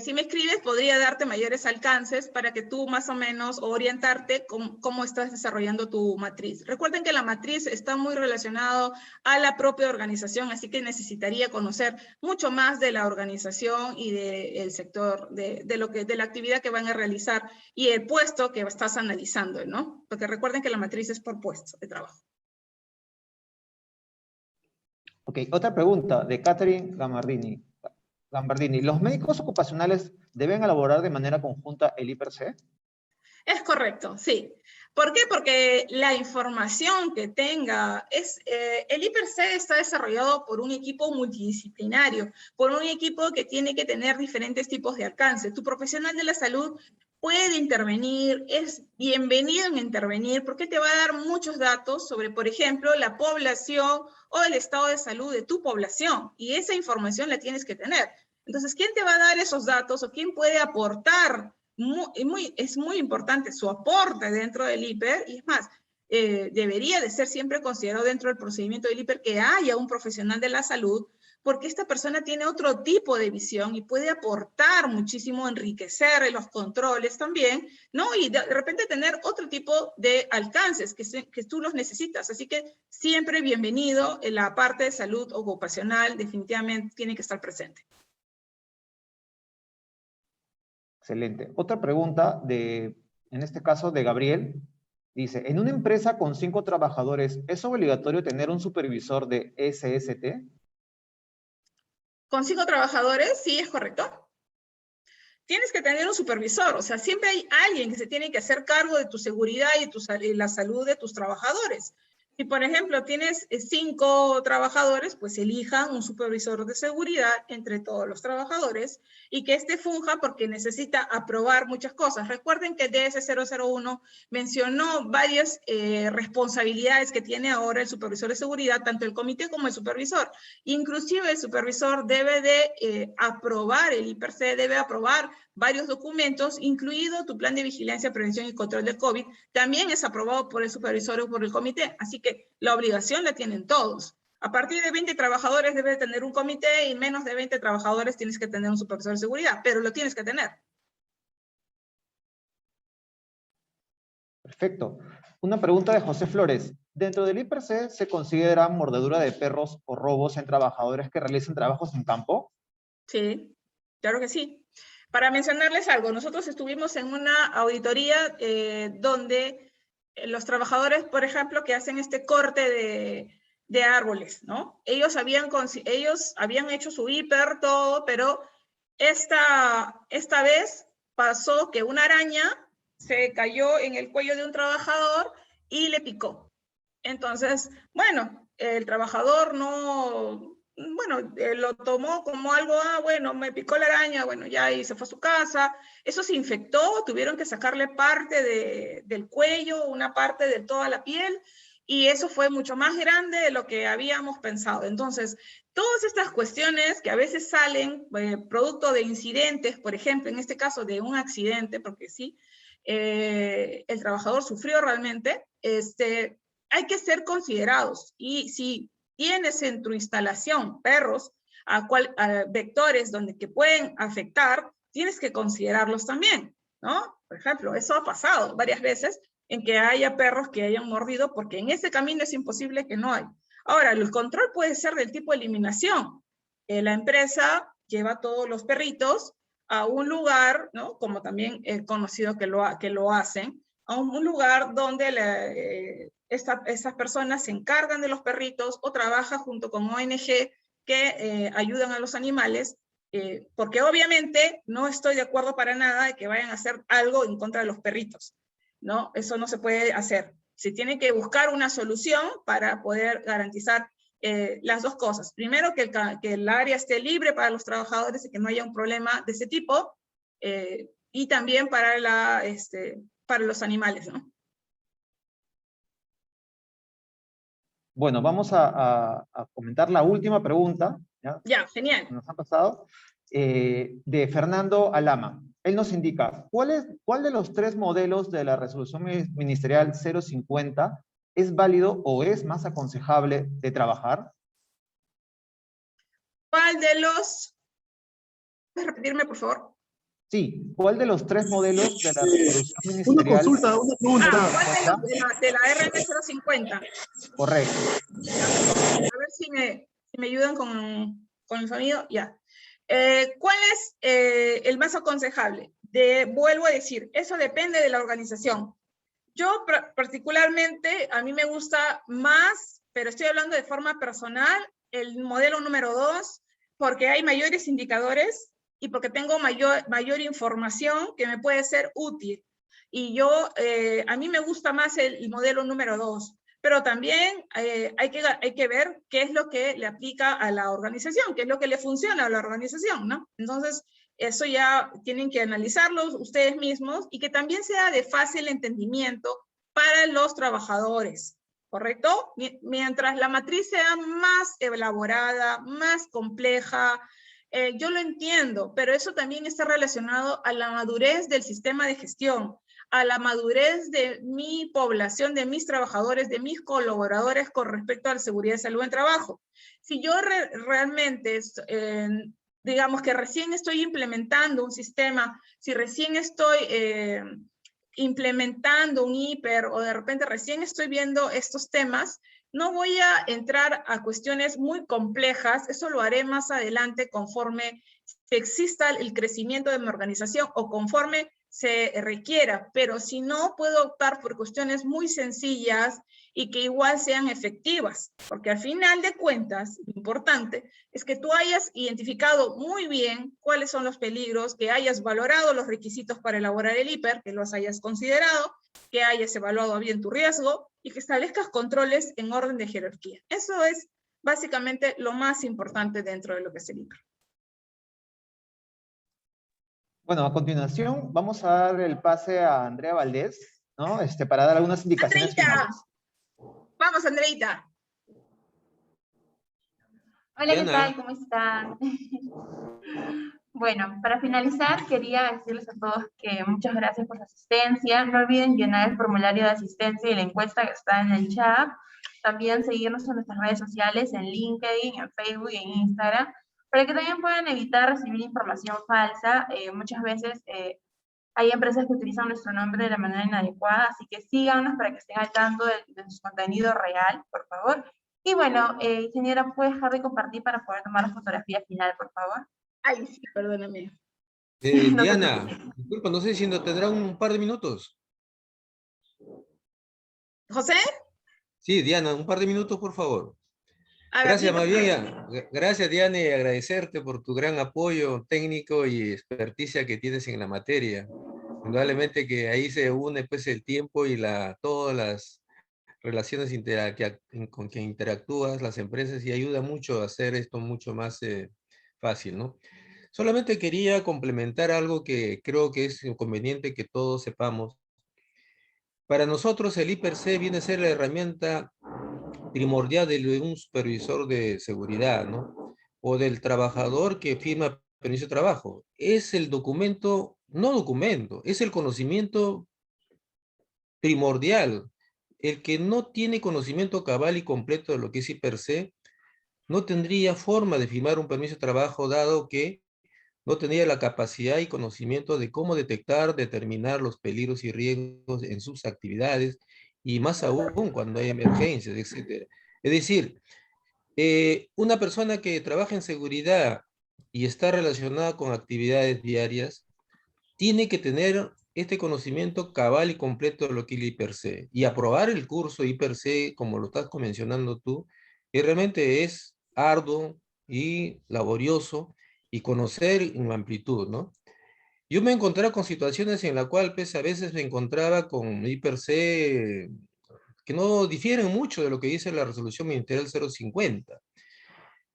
Si me escribes, podría darte mayores alcances para que tú más o menos orientarte cómo estás desarrollando tu matriz. Recuerden que la matriz está muy relacionado a la propia organización, así que necesitaría conocer mucho más de la organización y del sector, de la actividad que van a realizar y el puesto que estás analizando, ¿no? Porque recuerden que la matriz es por puesto de trabajo. Ok, otra pregunta de Catherine Gambardini. ¿Los médicos ocupacionales deben elaborar de manera conjunta el IPRC? Es correcto, sí. ¿Por qué? Porque la información que tenga el IPRC está desarrollado por un equipo multidisciplinario, por un equipo que tiene que tener diferentes tipos de alcance. Tu profesional de la salud puede intervenir, es bienvenido en intervenir, porque te va a dar muchos datos sobre, por ejemplo, la población o el estado de salud de tu población, y esa información la tienes que tener. Entonces, ¿quién te va a dar esos datos o quién puede aportar? Es muy importante su aporte dentro del IPER, y es más, debería de ser siempre considerado dentro del procedimiento del IPER que haya un profesional de la salud, porque esta persona tiene otro tipo de visión y puede aportar muchísimo, enriquecer los controles también, ¿no? Y de repente tener otro tipo de alcances que tú los necesitas. Así que siempre bienvenido en la parte de salud ocupacional, definitivamente tiene que estar presente. Excelente. Otra pregunta en este caso de Gabriel. Dice, ¿en una empresa con 5 trabajadores es obligatorio tener un supervisor de SST? ¿Con 5 trabajadores? Sí, es correcto. Tienes que tener un supervisor, o sea, siempre hay alguien que se tiene que hacer cargo de tu seguridad y la salud de tus trabajadores. Si, por ejemplo, tienes 5 trabajadores, pues elijan un supervisor de seguridad entre todos los trabajadores y que este funja porque necesita aprobar muchas cosas. Recuerden que el DS001 mencionó varias responsabilidades que tiene ahora el supervisor de seguridad, tanto el comité como el supervisor. Inclusive el supervisor debe de aprobar, el IPRC debe aprobar varios documentos, incluido tu plan de vigilancia, prevención y control del COVID, también es aprobado por el supervisor o por el comité, así que la obligación la tienen todos. A partir de 20 trabajadores debe tener un comité y menos de 20 trabajadores tienes que tener un supervisor de seguridad, pero lo tienes que tener. Perfecto. Una pregunta de José Flores. ¿Dentro del IPRC se considera mordedura de perros o robos en trabajadores que realizan trabajos en campo? Sí, claro que sí. Para mencionarles algo, nosotros estuvimos en una auditoría donde los trabajadores, por ejemplo, que hacen este corte de árboles, ¿no? Ellos habían hecho su hiper, todo, pero esta vez pasó que una araña se cayó en el cuello de un trabajador y le picó. Entonces, bueno, el trabajador lo tomó como algo, bueno, me picó la araña, bueno, ya y se fue a su casa. Eso se infectó, tuvieron que sacarle parte del cuello, una parte de toda la piel, y eso fue mucho más grande de lo que habíamos pensado. Entonces, todas estas cuestiones que a veces salen producto de incidentes, por ejemplo, en este caso de un accidente, porque sí, el trabajador sufrió realmente, hay que ser considerados. Y si tienes en tu instalación perros a vectores que pueden afectar, tienes que considerarlos también, ¿no? Por ejemplo, eso ha pasado varias veces en que haya perros que hayan mordido, porque en ese camino es imposible que no hay. Ahora, el control puede ser del tipo eliminación. La empresa lleva todos los perritos a un lugar, ¿no? Como también he conocido que lo hacen, a un lugar donde estas personas se encargan de los perritos o trabajan junto con ONG que ayudan a los animales, porque obviamente no estoy de acuerdo para nada de que vayan a hacer algo en contra de los perritos, ¿no? Eso no se puede hacer. Se tiene que buscar una solución para poder garantizar las dos cosas. Primero, que el área esté libre para los trabajadores y que no haya un problema de ese tipo, y también para los animales, ¿no? Bueno, vamos a comentar la última pregunta. Ya, genial. Nos ha pasado. De Fernando Alama. Él nos indica, ¿cuál de los 3 modelos de la resolución ministerial 050 es válido o es más aconsejable de trabajar? ¿Cuál de los... ¿Puedes repetirme, por favor? Sí, ¿cuál de los 3 modelos de la resolución ministerial? Una consulta, una pregunta. ¿Cuál de la RM050? Correcto. A ver si me ayudan con el sonido. Ya. ¿Cuál es el más aconsejable? Vuelvo a decir, eso depende de la organización. Yo particularmente, a mí me gusta más, pero estoy hablando de forma personal, el modelo número 2, porque hay mayores indicadores y porque tengo mayor información que me puede ser útil. Y a mí me gusta más el modelo número 2, pero también hay que ver qué es lo que le aplica a la organización, qué es lo que le funciona a la organización, ¿no? Entonces, eso ya tienen que analizarlo ustedes mismos y que también sea de fácil entendimiento para los trabajadores, ¿correcto? Mientras la matriz sea más elaborada, más compleja, yo lo entiendo, pero eso también está relacionado a la madurez del sistema de gestión, a la madurez de mi población, de mis trabajadores, de mis colaboradores con respecto a la seguridad y salud en trabajo. Si yo realmente, digamos que recién estoy implementando un sistema, si recién estoy implementando un hiper o de repente recién estoy viendo estos temas, no voy a entrar a cuestiones muy complejas, eso lo haré más adelante conforme exista el crecimiento de mi organización o conforme se requiera, pero si no, puedo optar por cuestiones muy sencillas y que igual sean efectivas, porque al final de cuentas, lo importante es que tú hayas identificado muy bien cuáles son los peligros, que hayas valorado los requisitos para elaborar el IPER, que los hayas considerado, que hayas evaluado bien tu riesgo y que establezcas controles en orden de jerarquía. Eso es básicamente lo más importante dentro de lo que es el IPER. Bueno, a continuación vamos a dar el pase a Andrea Valdés, ¿no? Para dar algunas indicaciones ¡Andreita! finales. Vamos, Andreita. Hola, ¿qué Diana. tal? ¿Cómo están? Bueno, para finalizar, quería decirles a todos que muchas gracias por su asistencia. No olviden llenar el formulario de asistencia y la encuesta que está en el chat. También seguirnos en nuestras redes sociales, en LinkedIn, en Facebook y en Instagram, para que también puedan evitar recibir información falsa. Muchas veces hay empresas que utilizan nuestro nombre de la manera inadecuada, así que síganos para que estén al tanto de su contenido real, por favor. Y bueno, ingeniera, ¿puedes dejar de compartir para poder tomar la fotografía final, por favor? Ay, sí, perdóname. No te Diana, preocupes. disculpa, no sé si nos tendrá un par de minutos. ¿José? Sí, Diana, un par de minutos, por favor. A ver, Gracias, dime. María. Gracias, Diana, y agradecerte por tu gran apoyo técnico y experticia que tienes en la materia. Indudablemente que ahí se une pues el tiempo y todas las relaciones con que interactúas, las empresas, y ayuda mucho a hacer esto mucho más fácil, ¿no? Solamente quería complementar algo que creo que es conveniente que todos sepamos. Para nosotros el I+C viene a ser la herramienta primordial de un supervisor de seguridad, ¿no? O del trabajador que firma permiso de trabajo. Es el documento, no documento, es el conocimiento primordial. El que no tiene conocimiento cabal y completo de lo que es I+C, no tendría forma de firmar un permiso de trabajo, dado que no tendría la capacidad y conocimiento de cómo detectar, determinar los peligros y riesgos en sus actividades, y más aún cuando hay emergencias, etc. Es decir, una persona que trabaja en seguridad y está relacionada con actividades diarias, tiene que tener este conocimiento cabal y completo de lo que es el I+C, y aprobar el curso I+C, como lo estás mencionando tú, que realmente es arduo y laborioso, y conocer en amplitud, ¿no? Yo me encontraba con situaciones en las cuales pues, a veces me encontraba con I+C que no difieren mucho de lo que dice la resolución ministerial 050.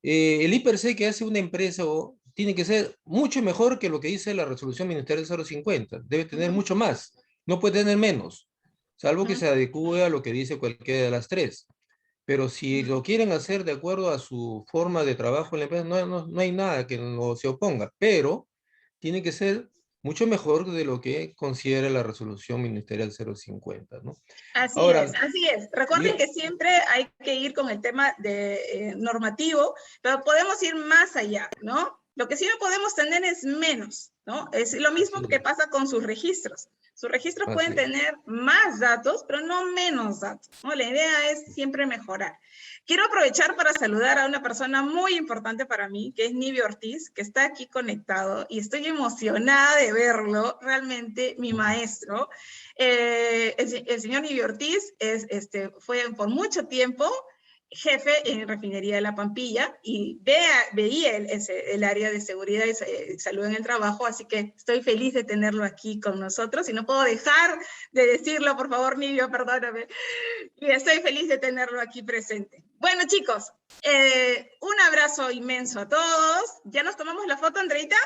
El I+C que hace una empresa tiene que ser mucho mejor que lo que dice la resolución ministerial 050. Debe tener mucho más, no puede tener menos, salvo que se adecue a lo que dice cualquiera de las tres. Pero si lo quieren hacer de acuerdo a su forma de trabajo en la empresa, no hay nada que no se oponga, pero tiene que ser mucho mejor de lo que considera la resolución ministerial 050, ¿no? Así Ahora, es, así es. Recuerden yo, que siempre hay que ir con el tema de normativo, pero podemos ir más allá, ¿no? Lo que sí no podemos tener es menos, ¿no? Es lo mismo que pasa con sus registros. Sus registros pueden tener más datos, pero no menos datos, ¿no? La idea es siempre mejorar. Quiero aprovechar para saludar a una persona muy importante para mí, que es Nibio Ortiz, que está aquí conectado, y estoy emocionada de verlo, realmente mi maestro. El señor Nibio Ortiz fue por mucho tiempo jefe en Refinería de la Pampilla y veía el área de seguridad y salud en el trabajo, así que estoy feliz de tenerlo aquí con nosotros y no puedo dejar de decirlo, por favor, Nibio, perdóname, y estoy feliz de tenerlo aquí presente. Bueno, chicos, un abrazo inmenso a todos. ¿Ya nos tomamos la foto, Andreita?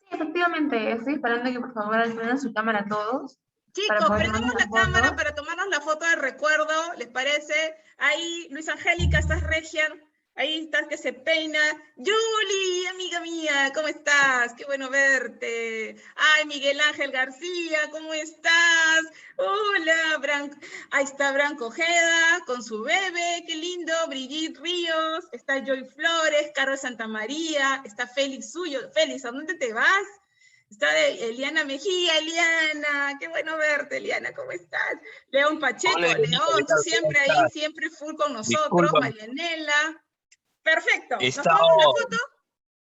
Sí, efectivamente, estoy esperando que por favor enciendan su cámara todos. Chicos, prendemos la cámara para tomarnos la foto de recuerdo, ¿les parece? Ahí, Luis Angélica, estás regia, ahí estás que se peina. Julie, amiga mía, ¿cómo estás? Qué bueno verte. Ay, Miguel Ángel García, ¿cómo estás? Hola, ahí está Branco Ojeda con su bebé, qué lindo. Brigitte Ríos, está Joy Flores, Carlos Santamaría, está Félix Suyo. Félix, ¿a dónde te vas? Está Eliana Mejía. Eliana, qué bueno verte, Eliana, ¿cómo estás? León Pacheco, Hola, León, tú siempre ahí, siempre full con nosotros. Disculpa. Marianela. Perfecto, He ¿nos tomamos la estado, foto?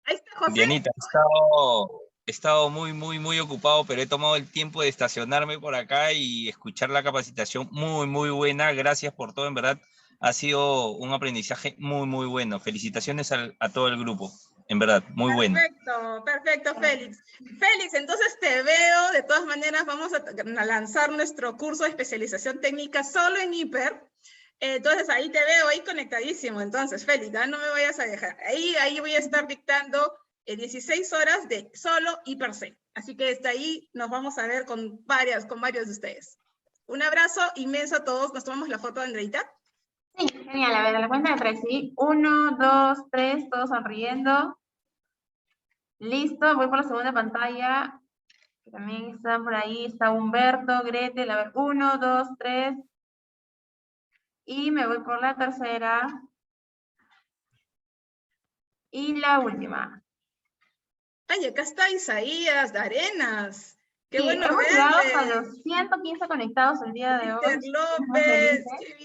Ahí está José. Dianita, he estado He estado muy ocupado, pero he tomado el tiempo de estacionarme por acá y escuchar la capacitación muy buena. Gracias por todo, en verdad. Ha sido un aprendizaje muy bueno. Felicitaciones a todo el grupo, en verdad, muy bueno. Perfecto, Félix. Félix, entonces te veo, de todas maneras vamos a lanzar nuestro curso de especialización técnica solo en hiper. Entonces ahí te veo, ahí conectadísimo. Entonces, Félix, no me vayas a dejar. Ahí voy a estar dictando 16 horas de solo hiper C. Así que hasta ahí nos vamos a ver con varios de ustedes. Un abrazo inmenso a todos. ¿Nos tomamos la foto, Andreita? Sí, genial. A ver, a la cuenta de 3, ¿sí? 1, 2, 3, todos sonriendo. Listo, voy por la segunda pantalla. Que también están por ahí, está Humberto, Gretel. A ver, 1, 2, 3. Y me voy por la tercera. Y la última. Ay, acá está Isaías de Arenas. Qué Sí, bueno hemos llegado verle. a los 115 conectados el día de hoy. Peter Muy López, felices. qué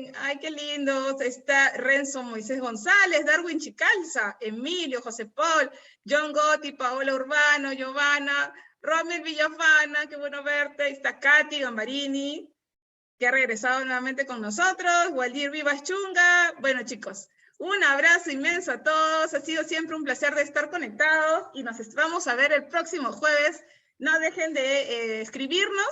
bien. Ay, qué lindo. Está Renzo Moisés González, Darwin Chicalza, Emilio, José Paul, John Gotti, Paola Urbano, Giovanna, Romel Villafana, qué bueno verte. Ahí está Katy Gambarini, que ha regresado nuevamente con nosotros. Waldir Vivas Chunga. Bueno, chicos, un abrazo inmenso a todos. Ha sido siempre un placer de estar conectados y nos vamos a ver el próximo jueves. No dejen de escribirnos